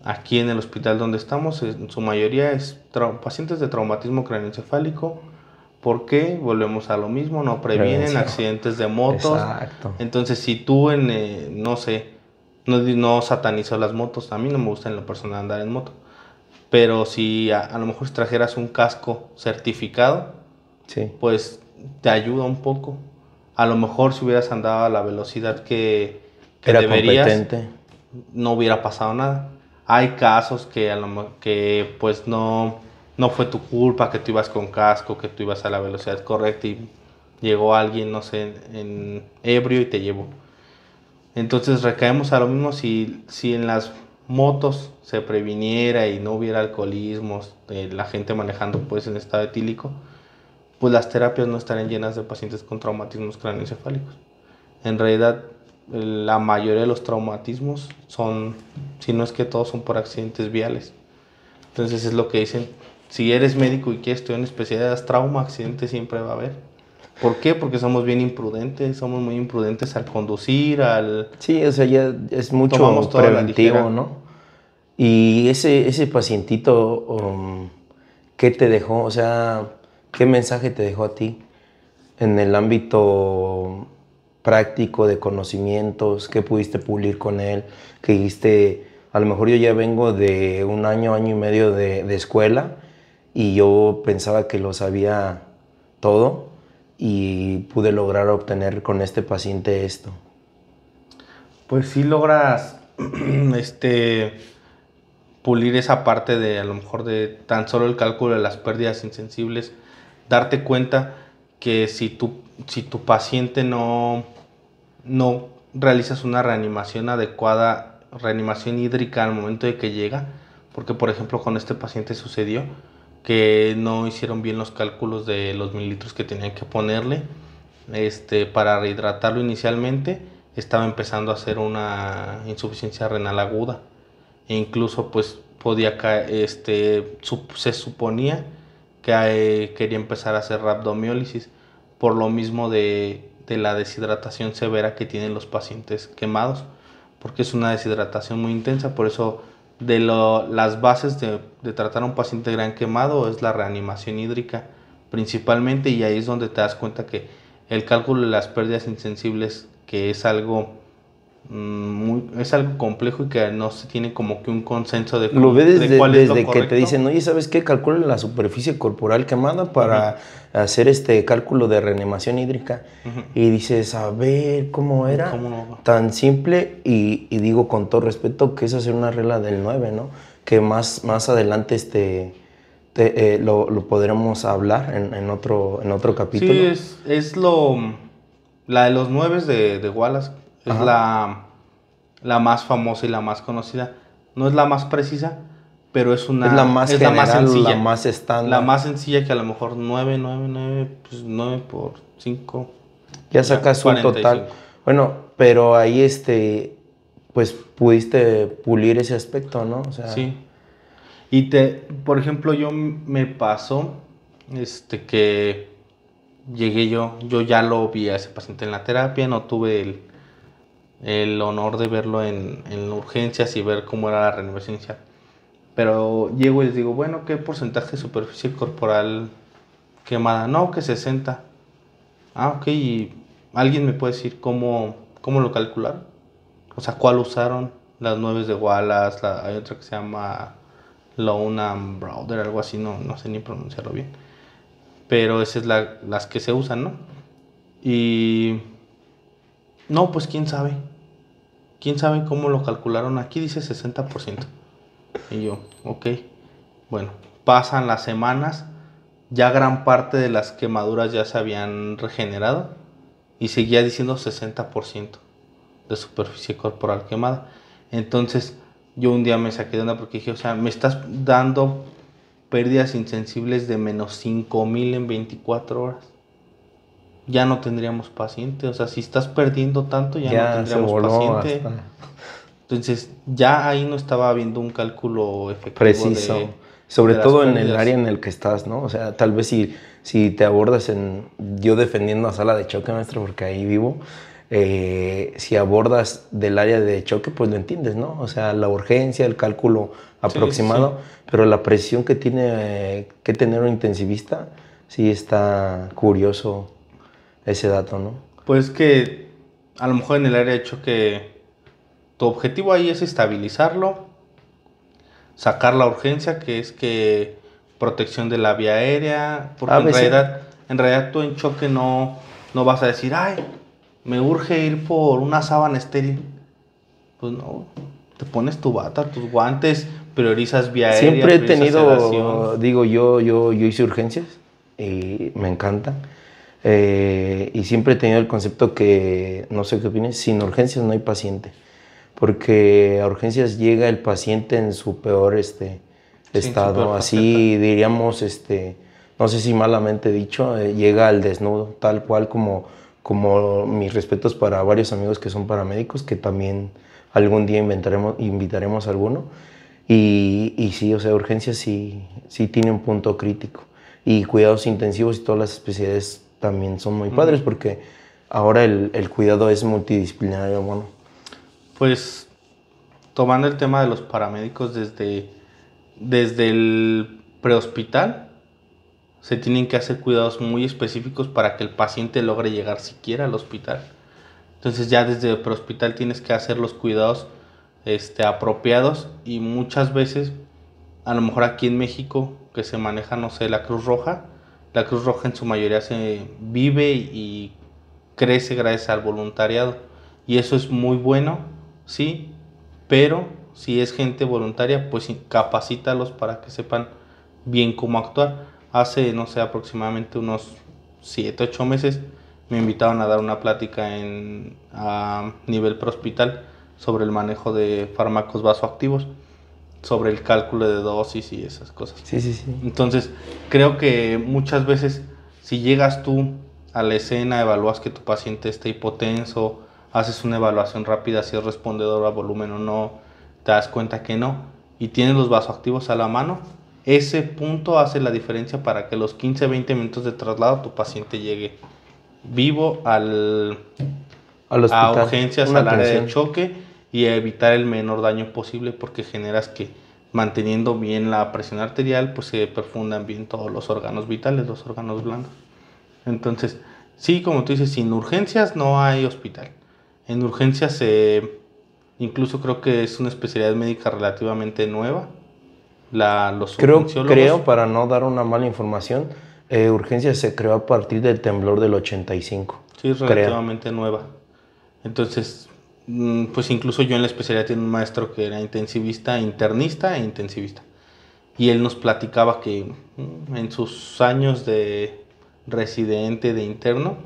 aquí en el hospital donde estamos, en su mayoría es pacientes de traumatismo craneoencefálico. ¿Por qué? Volvemos a lo mismo, no previenen accidentes de motos. Exacto. Entonces, si tú no sé, no satanizo las motos, a mí no me gusta en lo personal andar en moto, pero si a lo mejor trajeras un casco certificado, sí, pues te ayuda un poco. A lo mejor si hubieras andado a la velocidad que deberías, competente, no hubiera pasado nada. Hay casos que pues no fue tu culpa, que tú ibas con casco, que tú ibas a la velocidad correcta y llegó alguien, no sé, en ebrio y te llevó. Entonces recaemos a lo mismo si en las motos se previniera y no hubiera alcoholismos, la gente manejando pues en estado etílico, pues las terapias no estarían llenas de pacientes con traumatismos craneoencefálicos. En realidad la mayoría de los traumatismos son, si no es que todos, son por accidentes viales. Entonces es lo que dicen, si eres médico y quieres estudiar en especialidades trauma, accidentes siempre va a haber. ¿Por qué? Porque somos bien imprudentes, somos muy imprudentes al conducir, Sí, o sea, ya es mucho preventivo, ¿no? Y ese pacientito, ¿qué te dejó? O sea, ¿qué mensaje te dejó a ti en el ámbito práctico de conocimientos? ¿Qué pudiste pulir con él? Que dijiste, a lo mejor yo ya vengo de un año y medio de escuela y yo pensaba que lo sabía todo y pude lograr obtener con este paciente esto. Pues sí logras pulir esa parte de a lo mejor de tan solo el cálculo de las pérdidas insensibles, darte cuenta que si tu paciente no realizas una reanimación adecuada, reanimación hídrica al momento de que llega, porque por ejemplo con este paciente sucedió que no hicieron bien los cálculos de los mililitros que tenían que ponerle para rehidratarlo inicialmente, estaba empezando a hacer una insuficiencia renal aguda e incluso pues podía caer, se suponía que quería empezar a hacer rhabdomiólisis por lo mismo de la deshidratación severa que tienen los pacientes quemados, porque es una deshidratación muy intensa. Por eso las bases de tratar a un paciente gran quemado es la reanimación hídrica principalmente, y ahí es donde te das cuenta que el cálculo de las pérdidas insensibles, que es algo complejo y que no se tiene como que un consenso de lo ves desde que te dicen, oye, ¿sabes qué? Calcula la superficie corporal quemada para hacer este cálculo de reanimación hídrica. Y dices, a ver, ¿cómo era? Tan simple, y digo con todo respeto que esa es una regla del 9, ¿no? Que más adelante lo podremos hablar en otro capítulo. Sí, es la de los 9 de Wallace. Es la más famosa y la más conocida. No es la más precisa, pero es Es la más es la más general, sencilla. la más estándar. La más sencilla que a lo mejor 9, pues 9 por 5. Ya sacas un total. Bueno, pero ahí pues pudiste pulir ese aspecto, ¿no? O sea, Sí. Por ejemplo, yo me pasó que llegué yo ya lo vi a ese paciente en la terapia, no tuve el honor de verlo en urgencias y ver cómo era la reanimación inicial. Pero llego y les digo, bueno, ¿qué porcentaje de superficie corporal quemada? No, que 60. Ah, ok, ¿y alguien me puede decir cómo lo calcularon? O sea, ¿cuál usaron? Las 9 de Wallace, hay otra que se llama Lone Browder, algo así, no sé ni pronunciarlo bien. Pero esas las que se usan, ¿no? Y no, pues quién sabe. ¿Quién sabe cómo lo calcularon? Aquí dice 60%. Y yo, ok. Bueno, pasan las semanas, ya gran parte de las quemaduras ya se habían regenerado y seguía diciendo 60% de superficie corporal quemada. Entonces, yo un día me saqué de onda porque dije, o sea, me estás dando pérdidas insensibles de menos 5000 en 24 horas. Ya no tendríamos paciente. O sea, si estás perdiendo tanto, ya no ya se tendríamos voló paciente. hasta Entonces, ya ahí no estaba habiendo un cálculo efectivo preciso. Sobre de las todo en el pérdidas. área en el que estás, ¿no? O sea, tal vez si te abordas yo defendiendo a sala de choque, maestro, porque ahí vivo, si abordas del área de choque, pues lo entiendes, ¿no? O sea, la urgencia, el cálculo aproximado, Sí. pero la presión que tiene que tener un intensivista, sí está curioso ese dato, ¿no? Pues que a lo mejor en el área de choque, tu objetivo ahí es estabilizarlo, sacar la urgencia, que es que protección de la vía aérea, porque ABC. en realidad tú en choque no vas a decir, ay, me urge ir por una sábana estéril. Pues no, te pones tu bata, tus guantes, priorizas vía aérea, Siempre he priorizas tenido, sedación. digo, yo hice urgencias y me encanta. Y siempre he tenido el concepto que, no sé qué opines, sin urgencias no hay paciente. Porque a urgencias llega el paciente en su peor Sí, en su peor estado. faceta. Así diríamos, no sé si malamente dicho, llega al desnudo, tal cual como mis respetos para varios amigos que son paramédicos, que también algún día invitaremos a alguno. Y sí, o sea, urgencias sí tiene un punto crítico. Y cuidados intensivos y todas las especialidades también son muy padres porque ahora el cuidado es multidisciplinario, bueno. Pues tomando el tema de los paramédicos desde el prehospital, se tienen que hacer cuidados muy específicos para que el paciente logre llegar siquiera al hospital. Entonces ya desde el prehospital tienes que hacer los cuidados apropiados y muchas veces, a lo mejor aquí en México, que se maneja, no sé, la Cruz Roja en su mayoría se vive y crece gracias al voluntariado. Y eso es muy bueno, sí, pero si es gente voluntaria, pues capacítalos para que sepan bien cómo actuar. Hace, no sé, aproximadamente unos 7, 8 meses me invitaron a dar una plática a nivel prehospital sobre el manejo de fármacos vasoactivos, sobre el cálculo de dosis y esas cosas. Sí, sí, sí. Entonces, creo que muchas veces si llegas tú a la escena, evalúas que tu paciente está hipotenso, haces una evaluación rápida si es respondedor a volumen o no, te das cuenta que no, y tienes los vasoactivos a la mano, ese punto hace la diferencia para que los 15-20 minutos de traslado tu paciente llegue vivo Al a hospital, urgencias, una al área de atención. choque y a evitar el menor daño posible porque generas que manteniendo bien la presión arterial pues se perfundan bien todos los órganos vitales, los órganos blandos. Entonces, sí, como tú dices, sin urgencias no hay hospital. En urgencias incluso creo que es una especialidad médica relativamente nueva. Los urgenciólogos. Creo, para no dar una mala información, urgencias se creó a partir del temblor del 85. Sí, es Creo. relativamente nueva. Entonces, pues incluso yo en la especialidad tenía un maestro que era intensivista, internista e intensivista. Y él nos platicaba que en sus años de residente, de interno,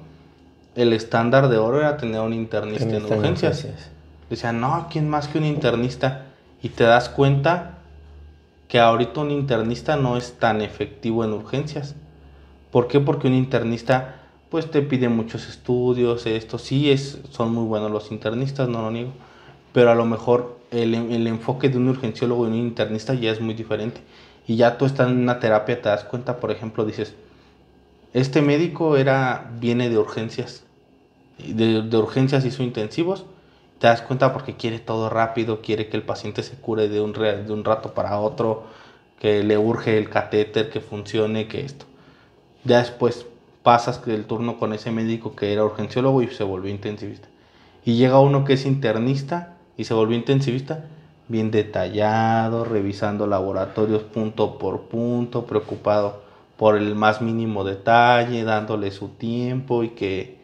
el estándar de oro era tener un internista en Está en urgencias. urgencias. Decían, no, ¿quién más que un internista? Y te das cuenta que ahorita un internista no es tan efectivo en urgencias. ¿Por qué? Porque un internista pues te pide muchos estudios, esto sí son muy buenos los internistas, no lo niego, pero a lo mejor el enfoque de un urgenciólogo y un internista ya es muy diferente. Y ya tú estás en una terapia, te das cuenta, por ejemplo, dices, este médico viene de urgencias, de urgencias hizo intensivos, te das cuenta porque quiere todo rápido, quiere que el paciente se cure de un rato para otro, que le urge el catéter, que funcione, que esto. Ya después pasas el turno con ese médico que era urgenciólogo y se volvió intensivista. Y llega uno que es internista y se volvió intensivista, bien detallado, revisando laboratorios punto por punto, preocupado por el más mínimo detalle, dándole su tiempo y que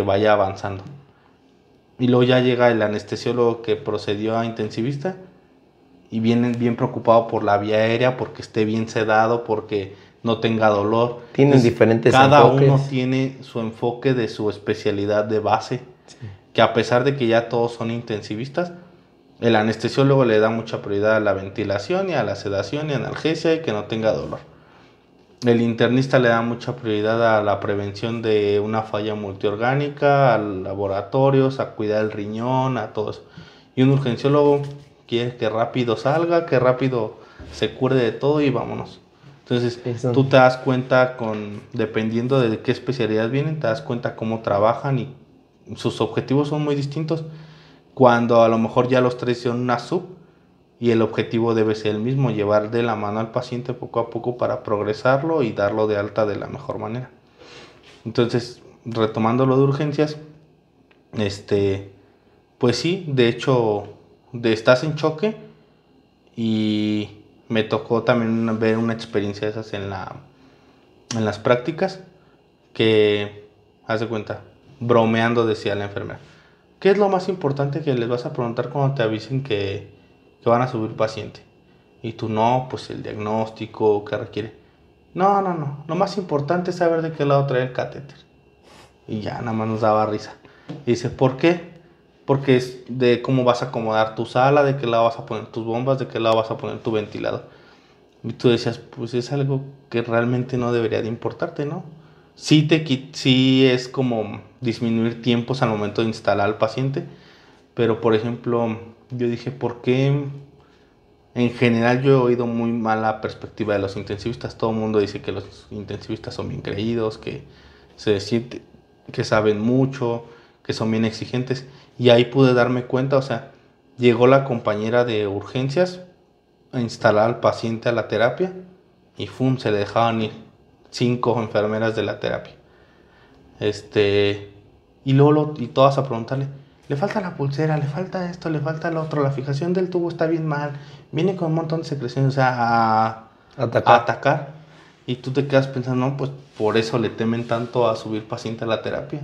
vaya avanzando. Y luego ya llega el anestesiólogo que procedió a intensivista y viene bien preocupado por la vía aérea, porque esté bien sedado, porque no tenga dolor. Tienen Entonces, diferentes cada enfoques. uno tiene su enfoque de su especialidad de base, sí, que a pesar de que ya todos son intensivistas, el anestesiólogo le da mucha prioridad a la ventilación y a la sedación y analgesia y que no tenga dolor. El internista le da mucha prioridad a la prevención de una falla multiorgánica, a laboratorios, a cuidar el riñón, a todo eso. Y un urgenciólogo quiere que rápido salga, que rápido se cure de todo y vámonos. Entonces, eso, tú te das cuenta dependiendo de qué especialidad vienen, te das cuenta cómo trabajan y sus objetivos son muy distintos. Cuando a lo mejor ya los tres son una sub, y el objetivo debe ser el mismo, llevar de la mano al paciente poco a poco para progresarlo y darlo de alta de la mejor manera. Entonces, retomando lo de urgencias, pues sí, de hecho, estás en choque y me tocó también ver una experiencia de esas en las prácticas que, haz de cuenta, bromeando decía la enfermera, ¿qué es lo más importante que les vas a preguntar cuando te avisen que van a subir paciente? Y tú, no, pues el diagnóstico que requiere. No, lo más importante es saber de qué lado trae el catéter. Y ya nada más nos daba risa. Y dice, ¿por qué? Porque es de cómo vas a acomodar tu sala, de qué lado vas a poner tus bombas, de qué lado vas a poner tu ventilador. Y tú decías, pues es algo que realmente no debería de importarte, ¿no? Sí es como disminuir tiempos al momento de instalar al paciente, pero por ejemplo, yo dije, ¿por qué? En general yo he oído muy mala perspectiva de los intensivistas. Todo el mundo dice que los intensivistas son bien creídos, que se siente, que saben mucho, que son bien exigentes. Y ahí pude darme cuenta, o sea, llegó la compañera de urgencias a instalar al paciente a la terapia y ¡fum! Se le dejaban ir 5 enfermeras de la terapia. Y luego y todas a preguntarle, le falta la pulsera, le falta esto, le falta lo otro, la fijación del tubo está bien mal, viene con un montón de secreciones, o sea, a atacar. Y tú te quedas pensando, no, pues por eso le temen tanto a subir paciente a la terapia.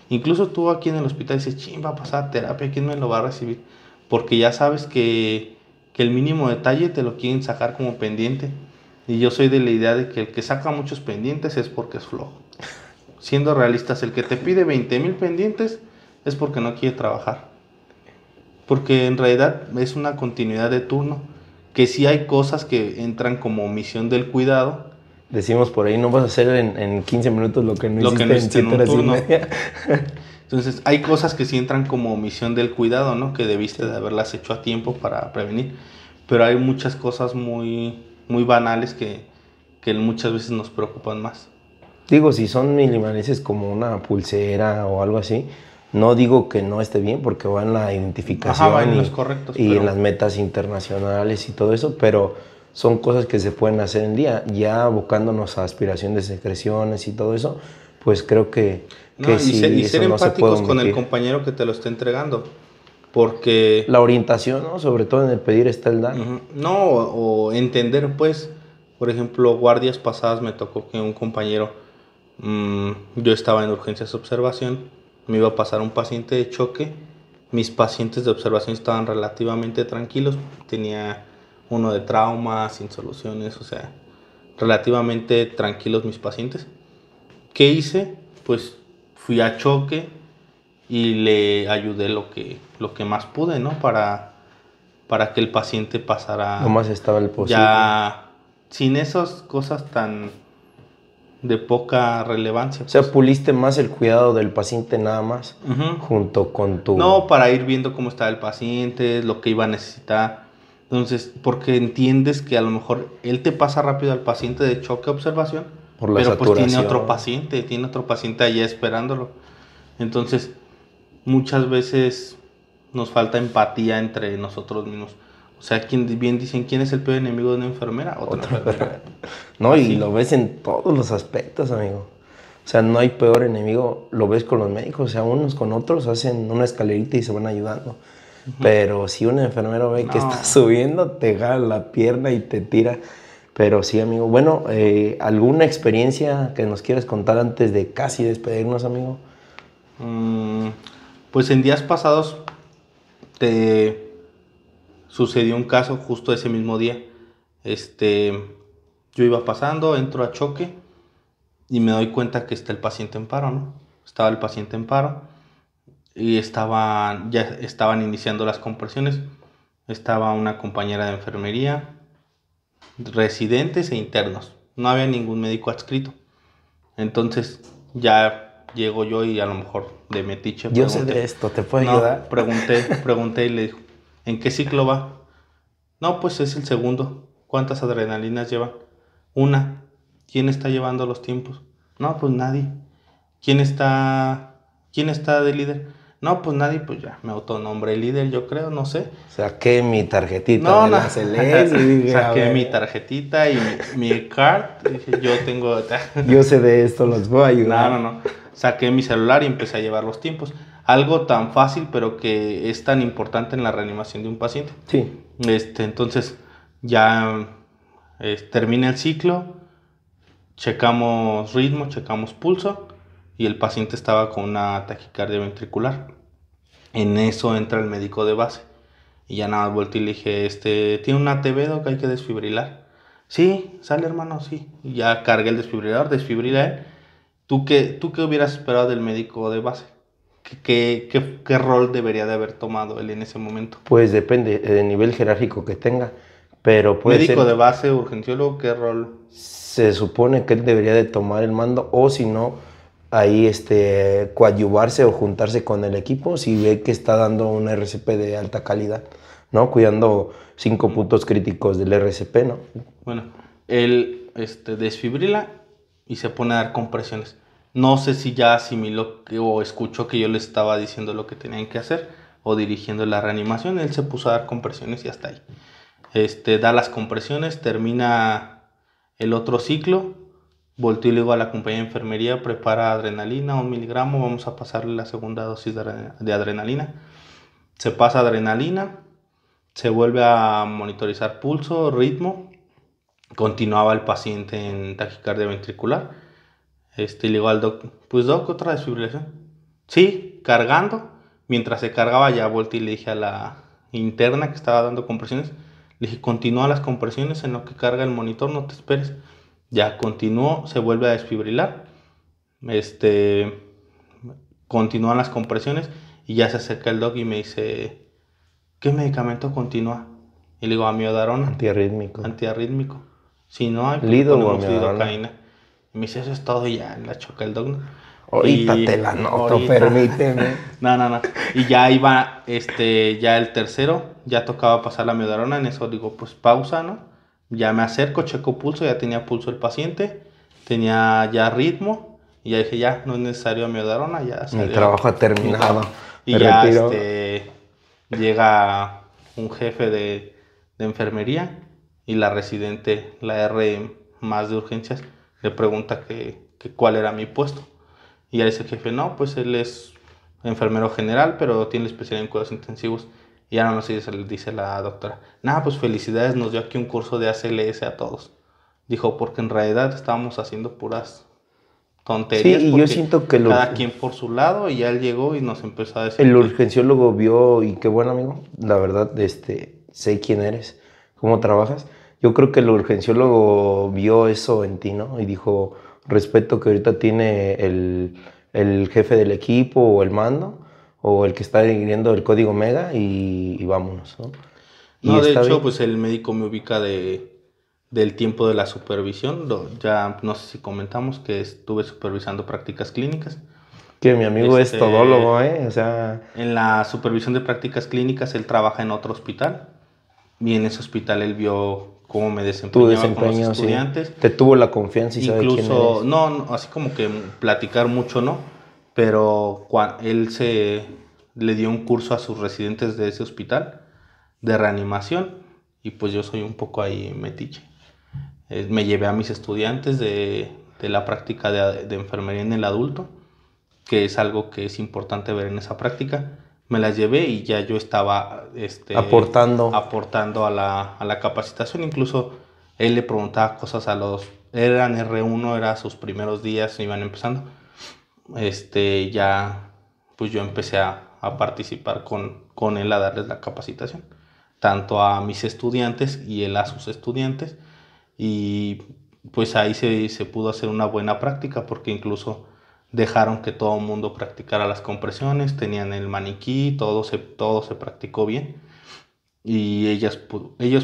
Incluso tú aquí en el hospital dices, ching, va a pasar terapia, ¿quién me lo va a recibir? Porque ya sabes que el mínimo detalle te lo quieren sacar como pendiente. Y yo soy de la idea de que el que saca muchos pendientes es porque es flojo. Siendo realistas, el que te pide 20,000 pendientes es porque no quiere trabajar. Porque en realidad es una continuidad de turno. Que sí hay cosas que entran como omisión del cuidado. Decimos por ahí, no vas a hacer en 15 minutos lo que no hiciste en 7 horas y media. Entonces, hay cosas que sí entran como omisión del cuidado, ¿no? Que debiste de haberlas hecho a tiempo para prevenir. Pero hay muchas cosas muy, muy banales que muchas veces nos preocupan más. Digo, si son milimaneses como una pulsera o algo así, no digo que no esté bien porque va en la identificación. Va en los correctos, y en las metas internacionales y todo eso, pero son cosas que se pueden hacer en día. Ya abocándonos a aspiración de secreciones y todo eso, pues creo que sí, y ser empáticos con el compañero que te lo está entregando. Porque la orientación, ¿no? Sobre todo en el pedir está el dar. No, o entender, pues, por ejemplo, guardias pasadas me tocó que un compañero, yo estaba en urgencias de observación, me iba a pasar un paciente de choque, mis pacientes de observación estaban relativamente tranquilos, tenía uno de trauma, sin soluciones, o sea, relativamente tranquilos mis pacientes. ¿Qué hice? Pues fui a choque y le ayudé lo que más pude, ¿no? Para para que el paciente pasara lo más estable posible. ya sin esas cosas tan de poca relevancia. O sea, puliste más el cuidado del paciente nada más, junto con tu... No, para ir viendo cómo estaba el paciente, lo que iba a necesitar. Entonces, porque entiendes que a lo mejor él te pasa rápido al paciente de choque observación, por la pero saturación. pues tiene otro paciente allá esperándolo. Entonces, muchas veces nos falta empatía entre nosotros mismos. O sea, bien dicen, ¿quién es el peor enemigo de una enfermera? Otra enfermera. No, Así. y lo ves en todos los aspectos, amigo. O sea, no hay peor enemigo, lo ves con los médicos, o sea, unos con otros hacen una escalerita y se van ayudando. Pero si un enfermero ve que está subiendo, te jala la pierna y te tira. Pero sí, amigo. Bueno, ¿alguna experiencia que nos quieras contar antes de casi despedirnos, amigo? Pues en días pasados te sucedió un caso justo ese mismo día. Yo iba pasando, entro a choque y me doy cuenta que está el paciente en paro, ¿no? Estaba el paciente en paro y ya estaban iniciando las compresiones. Estaba una compañera de enfermería, residentes e internos. No había ningún médico adscrito. Entonces ya llego yo y a lo mejor de metiche Yo sé de esto, ¿te puedo ayudar? Pregunté y le dijo, ¿en qué ciclo va? No, pues es el segundo. ¿Cuántas adrenalinas llevan? Una. ¿Quién está llevando los tiempos? No, pues nadie. ¿Quién está de líder? No, pues nadie, pues ya me autonombré líder, yo creo, no sé. Saqué mi tarjetita de la Celeste y dije, saqué mi tarjetita y mi card. Dije, yo tengo... yo sé de esto, los voy a ayudar. No. Saqué mi celular y empecé a llevar los tiempos. Algo tan fácil, pero que es tan importante en la reanimación de un paciente. Sí. Entonces, ya termina el ciclo, checamos ritmo, checamos pulso y el paciente estaba con una taquicardia ventricular. En eso entra el médico de base y ya nada más volteé y le dije, ¿tiene un ATV que hay que desfibrilar? Sí, sale hermano, sí. Y ya cargué el desfibrilador, desfibrila él. ¿Tú qué hubieras esperado del médico de base? ¿Qué rol debería de haber tomado él en ese momento? Pues depende del nivel jerárquico que tenga, pero puede médico ser... de base, urgenciólogo, ¿qué rol? Se supone que él debería de tomar el mando, o si no, ahí coadyuvarse o juntarse con el equipo si ve que está dando un RCP de alta calidad, ¿no? Cuidando 5 puntos críticos del RCP, ¿no? Bueno, él desfibrila y se pone a dar compresiones. No sé si ya asimiló o escuchó que yo le estaba diciendo lo que tenían que hacer o dirigiendo la reanimación. Él se puso a dar compresiones y hasta ahí. Da las compresiones, termina el otro ciclo. Volteo y le digo a la compañía de enfermería, prepara adrenalina, 1 miligramo, vamos a pasarle la segunda dosis de adrenalina. Se pasa adrenalina, se vuelve a monitorizar pulso, ritmo. Continuaba el paciente en taquicardia ventricular. Le digo al doc, pues doc, otra desfibrilación. Sí, cargando. Mientras se cargaba ya volteé y le dije a la interna que estaba dando compresiones, le dije, continúa las compresiones en lo que carga el monitor, no te esperes. Ya continuó, se vuelve a desfibrilar. Continúan las compresiones y ya se acerca el doc y me dice, ¿qué medicamento continúa? Y le digo, amiodarona. Antiarrítmico. Si no hay, pues ponemos lidocaína. Y me dice, eso es todo y ya, la choca el doc. Ahorita te la noto, permíteme. No. Y ya iba, ya el tercero, ya tocaba pasar la amiodarona. En eso digo, pues pausa, ¿no? Ya me acerco, checo pulso, ya tenía pulso el paciente, tenía ya ritmo. Y ya dije, ya, no es necesario amiodarona, ya salió. Mi trabajo ha terminado. Y ya llega un jefe de enfermería y la residente, la R más de urgencias, le pregunta que cuál era mi puesto. Y ya dice el jefe, no, pues él es enfermero general, pero tiene especialidad en cuidados intensivos. Y ya no sé, dice la doctora, nada, pues felicidades, nos dio aquí un curso de ACLS a todos. Dijo, porque en realidad estábamos haciendo puras tonterías. Sí, y yo siento que cada quien por su lado, y ya él llegó y nos empezó a decir. El urgenciólogo vio, y qué bueno, amigo, la verdad, sé quién eres, cómo trabajas. Yo creo que el urgenciólogo vio eso en ti, ¿no? Y dijo, respeto que ahorita tiene el jefe del equipo o el mando, o el que está dirigiendo el código Mega, y vámonos, ¿no? Y No, de está hecho, bien. pues el médico me ubica del tiempo de la supervisión. Ya no sé si comentamos que estuve supervisando prácticas clínicas. Que mi amigo es todólogo, Este, ¿eh? O sea, en la supervisión de prácticas clínicas, él trabaja en otro hospital. Y en ese hospital él vio cómo me tu desempeñaba con los desempeño, sí. estudiantes. Te tuvo la confianza y sabe quién Incluso, eres. no, así como que platicar mucho, ¿no? Pero él le dio un curso a sus residentes de ese hospital de reanimación y pues yo soy un poco ahí metiche. Me llevé a mis estudiantes de la práctica de enfermería en el adulto, que es algo que es importante ver en esa práctica. Me las llevé y ya yo estaba Aportando. aportando a la capacitación. Incluso él le preguntaba cosas eran R1, era sus primeros días, iban empezando. Ya, pues yo empecé a participar con él a darles la capacitación, tanto a mis estudiantes y él a sus estudiantes. Y pues ahí se pudo hacer una buena práctica porque incluso dejaron que todo el mundo practicara las compresiones, tenían el maniquí, todo se practicó bien y ellos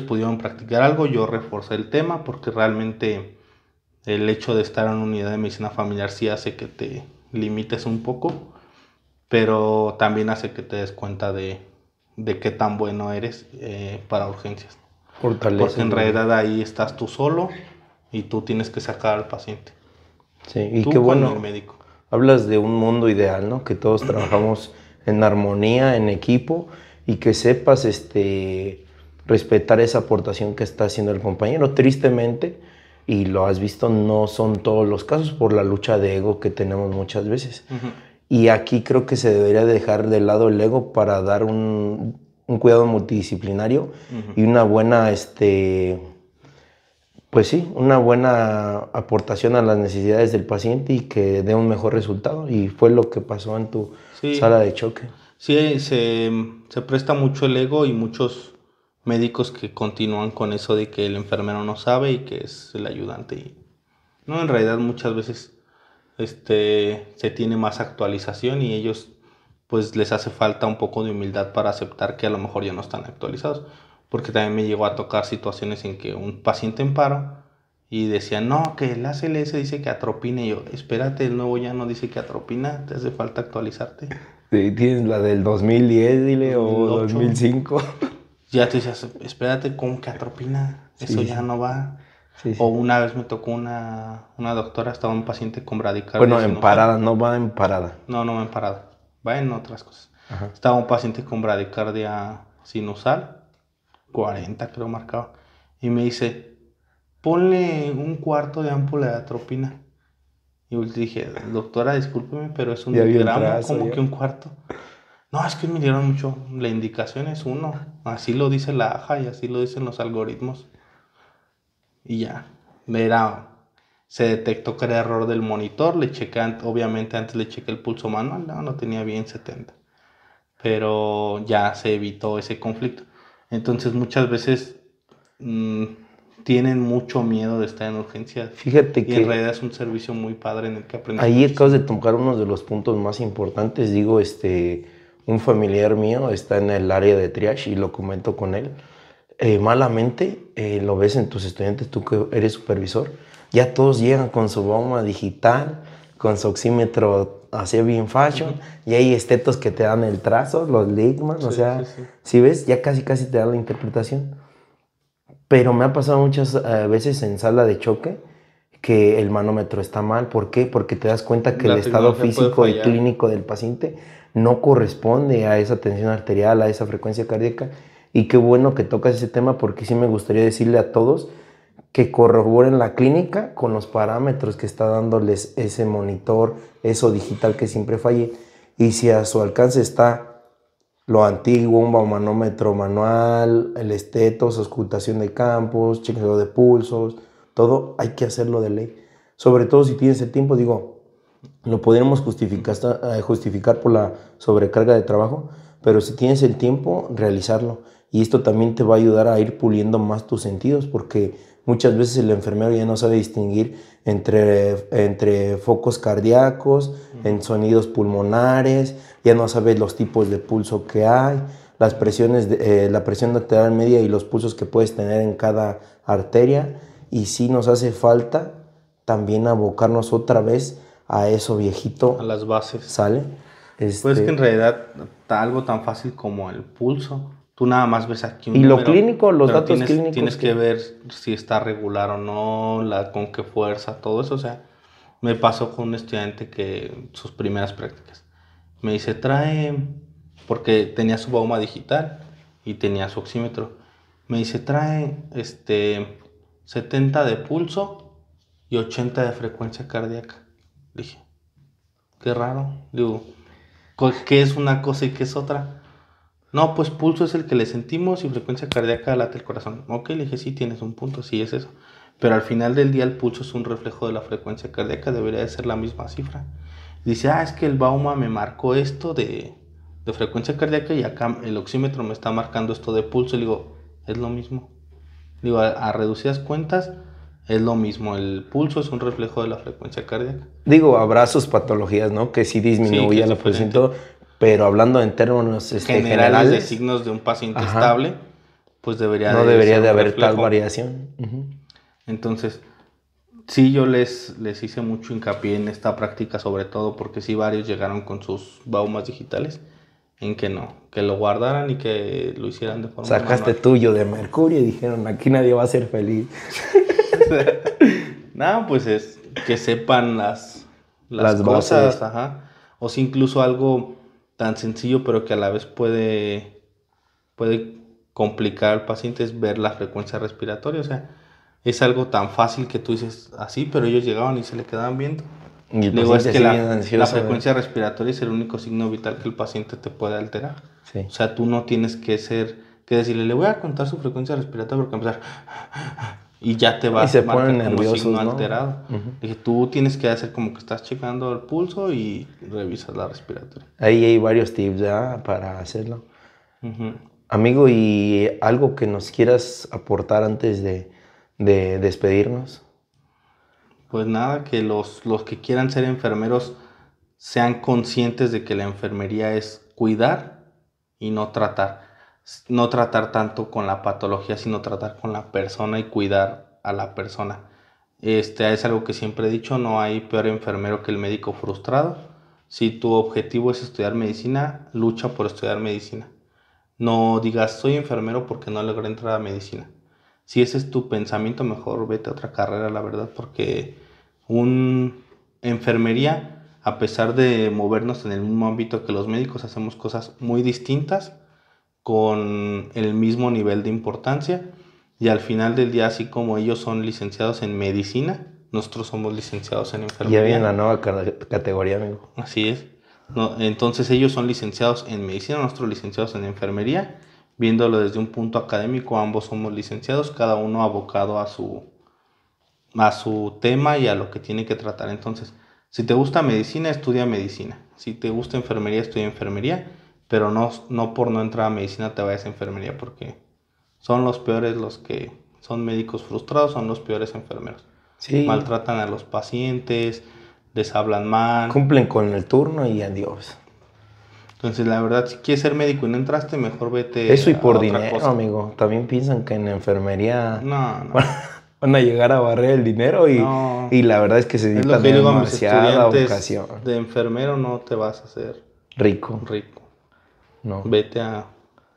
pudieron practicar algo. Yo reforcé el tema porque realmente el hecho de estar en una unidad de medicina familiar sí hace que te limites un poco, pero también hace que te des cuenta de qué tan bueno eres para urgencias. Porque Fortaleces en lo que... realidad ahí estás tú solo y tú tienes que sacar al paciente. Sí, y qué Tú con el bueno, médico. hablas de un mundo ideal, ¿no? Que todos trabajamos en armonía, en equipo, y que sepas respetar esa aportación que está haciendo el compañero. Tristemente, y lo has visto, no son todos los casos por la lucha de ego que tenemos muchas veces. Ujú. Y aquí creo que se debería dejar de lado el ego para dar un cuidado multidisciplinario y una buena, pues sí, una buena aportación a las necesidades del paciente y que dé un mejor resultado. Y fue lo que pasó en tu sala Sí, de choque. sí, se presta mucho el ego y muchos médicos que continúan con eso de que el enfermero no sabe y que es el ayudante. Y no, en realidad muchas veces se tiene más actualización y ellos pues les hace falta un poco de humildad para aceptar que a lo mejor ya no están actualizados. Porque también me llegó a tocar situaciones en que un paciente en paro y decían, no, que el ACLS dice que atropina. Y yo, espérate, el nuevo ya no dice que atropina, te hace falta actualizarte. Sí, tienes la del 2010, dile, o 2008, 2005. ya te decías, espérate, ¿cómo que atropina? Eso Sí, ya sí, no va. sí, O sí. una vez me tocó una doctora, estaba un paciente con bradicardia Bueno, en sinusal. parada, no va en parada. No, no va en parada, va en otras cosas. Ajá. Estaba un paciente con bradicardia sinusal, 40 creo marcaba, y me dice, ponle un cuarto de ámpula de atropina. Y yo le dije, doctora, discúlpeme, pero es un Ya vi el miligramo, trazo, ¿cómo ya. que un cuarto? No, es que un miligramo mucho, la indicación es uno, así lo dice la AJA y así lo dicen los algoritmos. Y ya, se detectó que era error del monitor, le chequé, obviamente antes le chequé el pulso manual, no tenía bien 70, pero ya se evitó ese conflicto. Entonces muchas veces mm, tienen mucho miedo de estar en urgencias Fíjate y en que realidad es un servicio muy padre en el que aprendes ahí acabas de muchísimo. tocar uno de los puntos más importantes. Digo, un familiar mío está en el área de triage y lo comento con él. Malamente, lo ves en tus estudiantes, tú que eres supervisor, ya todos llegan con su bomba digital, con su oxímetro así bien fashion, Ujú. y hay estetos que te dan el trazo, los Ligman, o Sí, sí, sea, sí. si ves, ya casi casi te dan la interpretación. Pero me ha pasado muchas veces en sala de choque que el manómetro está mal. ¿Por qué? Porque te das cuenta que el La estado tecnología puede físico y fallar. clínico del paciente no corresponde a esa tensión arterial, a esa frecuencia cardíaca. Y qué bueno que tocas ese tema porque sí me gustaría decirle a todos que corroboren la clínica con los parámetros que está dándoles ese monitor, eso digital que siempre falle. Y si a su alcance está lo antiguo, un baumanómetro manual, el estetos, auscultación de campos, chequeo de pulsos, todo hay que hacerlo de ley. Sobre todo si tienes el tiempo, digo, lo podríamos justificar por la sobrecarga de trabajo, pero si tienes el tiempo, realizarlo. Y esto también te va a ayudar a ir puliendo más tus sentidos, porque muchas veces el enfermero ya no sabe distinguir entre focos cardíacos, en sonidos pulmonares, ya no sabe los tipos de pulso que hay. las presiones, la presión arterial media y los pulsos que puedes tener en cada arteria. Y sí nos hace falta también abocarnos otra vez a eso viejito. A las bases. ¿Sale? Pues que en realidad algo tan fácil como el pulso, tú nada más ves aquí un y número, lo clínico, los pero datos clínicos. Tienes que ver si está regular o no, con qué fuerza, todo eso. O sea, me pasó con un estudiante que sus primeras prácticas me dice, porque tenía su bauma digital y tenía su oxímetro. Me dice, trae 70 de pulso y 80 de frecuencia cardíaca. Dije, qué raro. Digo, ¿qué es una cosa y qué es otra? No, pues pulso es el que le sentimos y frecuencia cardíaca late el corazón. Ok, le dije, sí, tienes un punto, sí es eso. Pero al final del día el pulso es un reflejo de la frecuencia cardíaca, debería de ser la misma cifra. Dice, es que el Bauma me marcó esto de frecuencia cardíaca y acá el oxímetro me está marcando esto de pulso. Y le digo, es lo mismo. Digo, a reducidas cuentas, es lo mismo. El pulso es un reflejo de la frecuencia cardíaca. Digo, habrá sus patologías, ¿no? Que sí disminuye la presión y todo, pero hablando en términos generales de signos de un paciente estable, pues no debería de haber tal variación. Entonces, sí, yo les hice mucho hincapié en esta práctica, sobre todo porque sí varios llegaron con sus baumas digitales, en que no, que lo guardaran y que lo hicieran de forma Sacaste manual. tuyo de mercurio y dijeron, aquí nadie va a ser feliz. No, pues es que sepan las cosas, bases. O si incluso algo tan sencillo pero que a la vez puede complicar al paciente es ver la frecuencia respiratoria. O sea, es algo tan fácil que tú dices así, pero ellos llegaban y se le quedaban viendo. Y digo, es que la frecuencia respiratoria es el único signo vital que el paciente te puede alterar. Sí. O sea, tú no tienes que decirle, le voy a contar su frecuencia respiratoria porque empezar y ya te vas a marcar como nerviosos, signo alterado. Dije, tú tienes que hacer como que estás checando el pulso y revisas la respiratoria. Ahí hay varios tips para hacerlo. Amigo, ¿y algo que nos quieras aportar antes de despedirnos? Pues nada, que los que quieran ser enfermeros sean conscientes de que la enfermería es cuidar y no tratar. No tratar tanto con la patología, sino tratar con la persona y cuidar a la persona. Es algo que siempre he dicho, no hay peor enfermero que el médico frustrado. Si tu objetivo es estudiar medicina, lucha por estudiar medicina. No digas, soy enfermero porque no logré entrar a medicina. Si ese es tu pensamiento, mejor vete a otra carrera, la verdad, porque enfermería, a pesar de movernos en el mismo ámbito que los médicos, hacemos cosas muy distintas con el mismo nivel de importancia, y al final del día, así como ellos son licenciados en medicina, nosotros somos licenciados en enfermería. Ya viene la nueva categoría, amigo. Así es. Entonces ellos son licenciados en medicina, nosotros licenciados en enfermería. Viéndolo desde un punto académico, ambos somos licenciados, cada uno abocado a su tema y a lo que tiene que tratar. Entonces, si te gusta medicina, estudia medicina. Si te gusta enfermería, estudia enfermería. Pero no por no entrar a medicina te vayas a enfermería, porque son los peores los que son médicos frustrados, son los peores enfermeros. Sí. Maltratan a los pacientes, les hablan mal. Cumplen con el turno y adiós. Entonces, la verdad, si quieres ser médico y no entraste, mejor vete eso y por dinero, cosa. Amigo. También piensan que en enfermería van a llegar a barrer el dinero y la verdad es que se necesita demasiada vocación. De enfermero no te vas a hacer rico. No. Vete a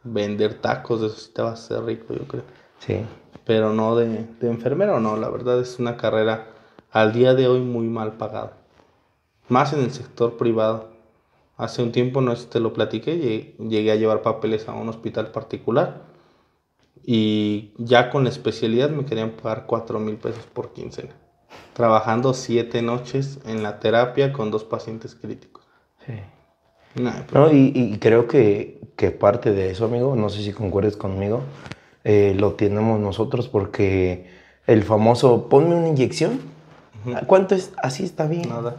vender tacos, de eso sí te vas a hacer rico, yo creo. Sí. Pero no de enfermero, no. La verdad es una carrera al día de hoy muy mal pagada. Más en el sector privado. Hace un tiempo, no sé si te lo platiqué, llegué a llevar papeles a un hospital particular y ya con la especialidad me querían pagar 4,000 pesos por quincena. Trabajando 7 noches en la terapia con 2 pacientes críticos. Sí. No, y creo que parte de eso, amigo, no sé si concuerdes conmigo, lo tenemos nosotros porque el famoso, ponme una inyección, ¿cuánto es? Así está bien. Nada.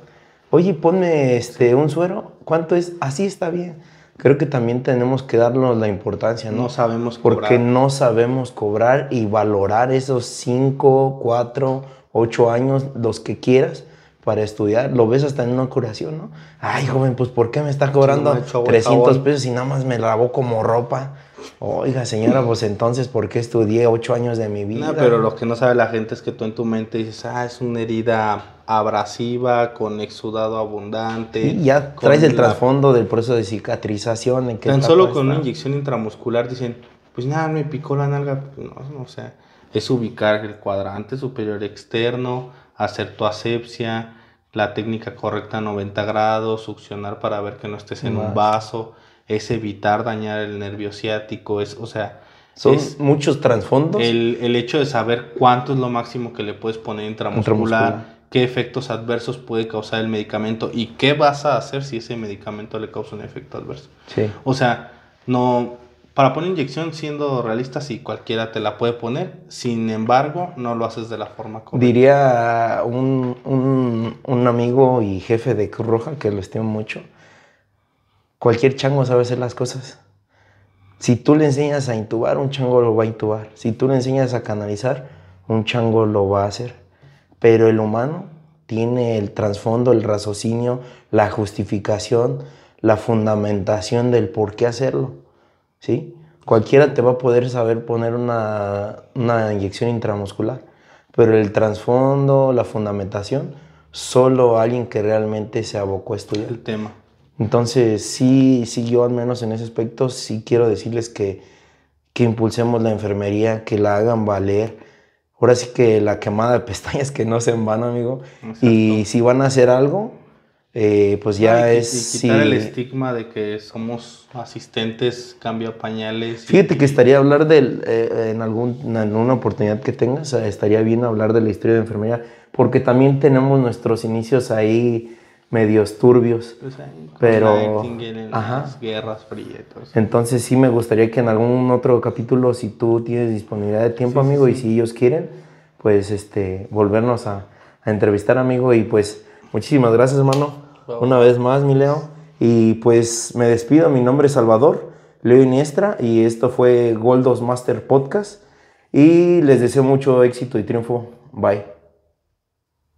Oye, ponme un suero, ¿cuánto es? Así está bien. Creo que también tenemos que darnos la importancia, ¿no? No sabemos cobrar. Porque no sabemos cobrar y valorar esos 5, 4, 8 años, los que quieras, para estudiar, lo ves hasta en una curación, ¿no? Ay, joven, pues ¿por qué me está cobrando no me echo 300 jabón. pesos y nada más me lavó como ropa? Oiga, señora, pues entonces, ¿por qué estudié 8 años de mi vida? No, pero lo que no sabe la gente es que tú en tu mente dices, es una herida abrasiva, con exudado abundante. Y ya con traes el trasfondo del proceso de cicatrización. ¿En qué Tan etapa solo con está? una inyección intramuscular dicen, pues nada, me picó la nalga. Pues no, o sea, es ubicar el cuadrante superior externo, hacer tu asepsia, la técnica correcta 90 grados, succionar para ver que no estés en un vaso, es evitar dañar el nervio ciático, o sea, Son es muchos trasfondos. el hecho de saber cuánto es lo máximo que le puedes poner intramuscular, qué efectos adversos puede causar el medicamento y qué vas a hacer si ese medicamento le causa un efecto adverso. Sí. O sea, no, para poner inyección, siendo realista, sí, cualquiera te la puede poner, sin embargo, no lo haces de la forma correcta. Diría un amigo y jefe de Cruz Roja, que lo estimo mucho, cualquier chango sabe hacer las cosas. Si tú le enseñas a intubar, un chango lo va a intubar. Si tú le enseñas a canalizar, un chango lo va a hacer. Pero el humano tiene el trasfondo, el raciocinio, la justificación, la fundamentación del por qué hacerlo, ¿sí? Cualquiera te va a poder saber poner una inyección intramuscular, pero el trasfondo, la fundamentación, solo alguien que realmente se abocó a estudiar. El tema. Entonces, sí, yo al menos en ese aspecto sí quiero decirles que impulsemos la enfermería, que la hagan valer. Ahora sí que la quemada de pestañas que no se en vano, amigo. Exacto. Y si van a hacer algo, pues ya es... Y quitar el estigma de que somos asistentes, cambia pañales. Fíjate que estaría hablar en alguna oportunidad que tengas, estaría bien hablar de la historia de enfermería, porque también tenemos nuestros inicios ahí medios turbios, Pues pero en las guerras frías. Entonces sí me gustaría que en algún otro capítulo, si tú tienes disponibilidad de tiempo, amigo, y si ellos quieren, pues volvernos a entrevistar, amigo, y pues muchísimas gracias, hermano, una vez más, mi Leo, y pues me despido. Mi nombre es Salvador Leo Iniestra y esto fue Goldos Master Podcast y les deseo mucho éxito y triunfo. Bye.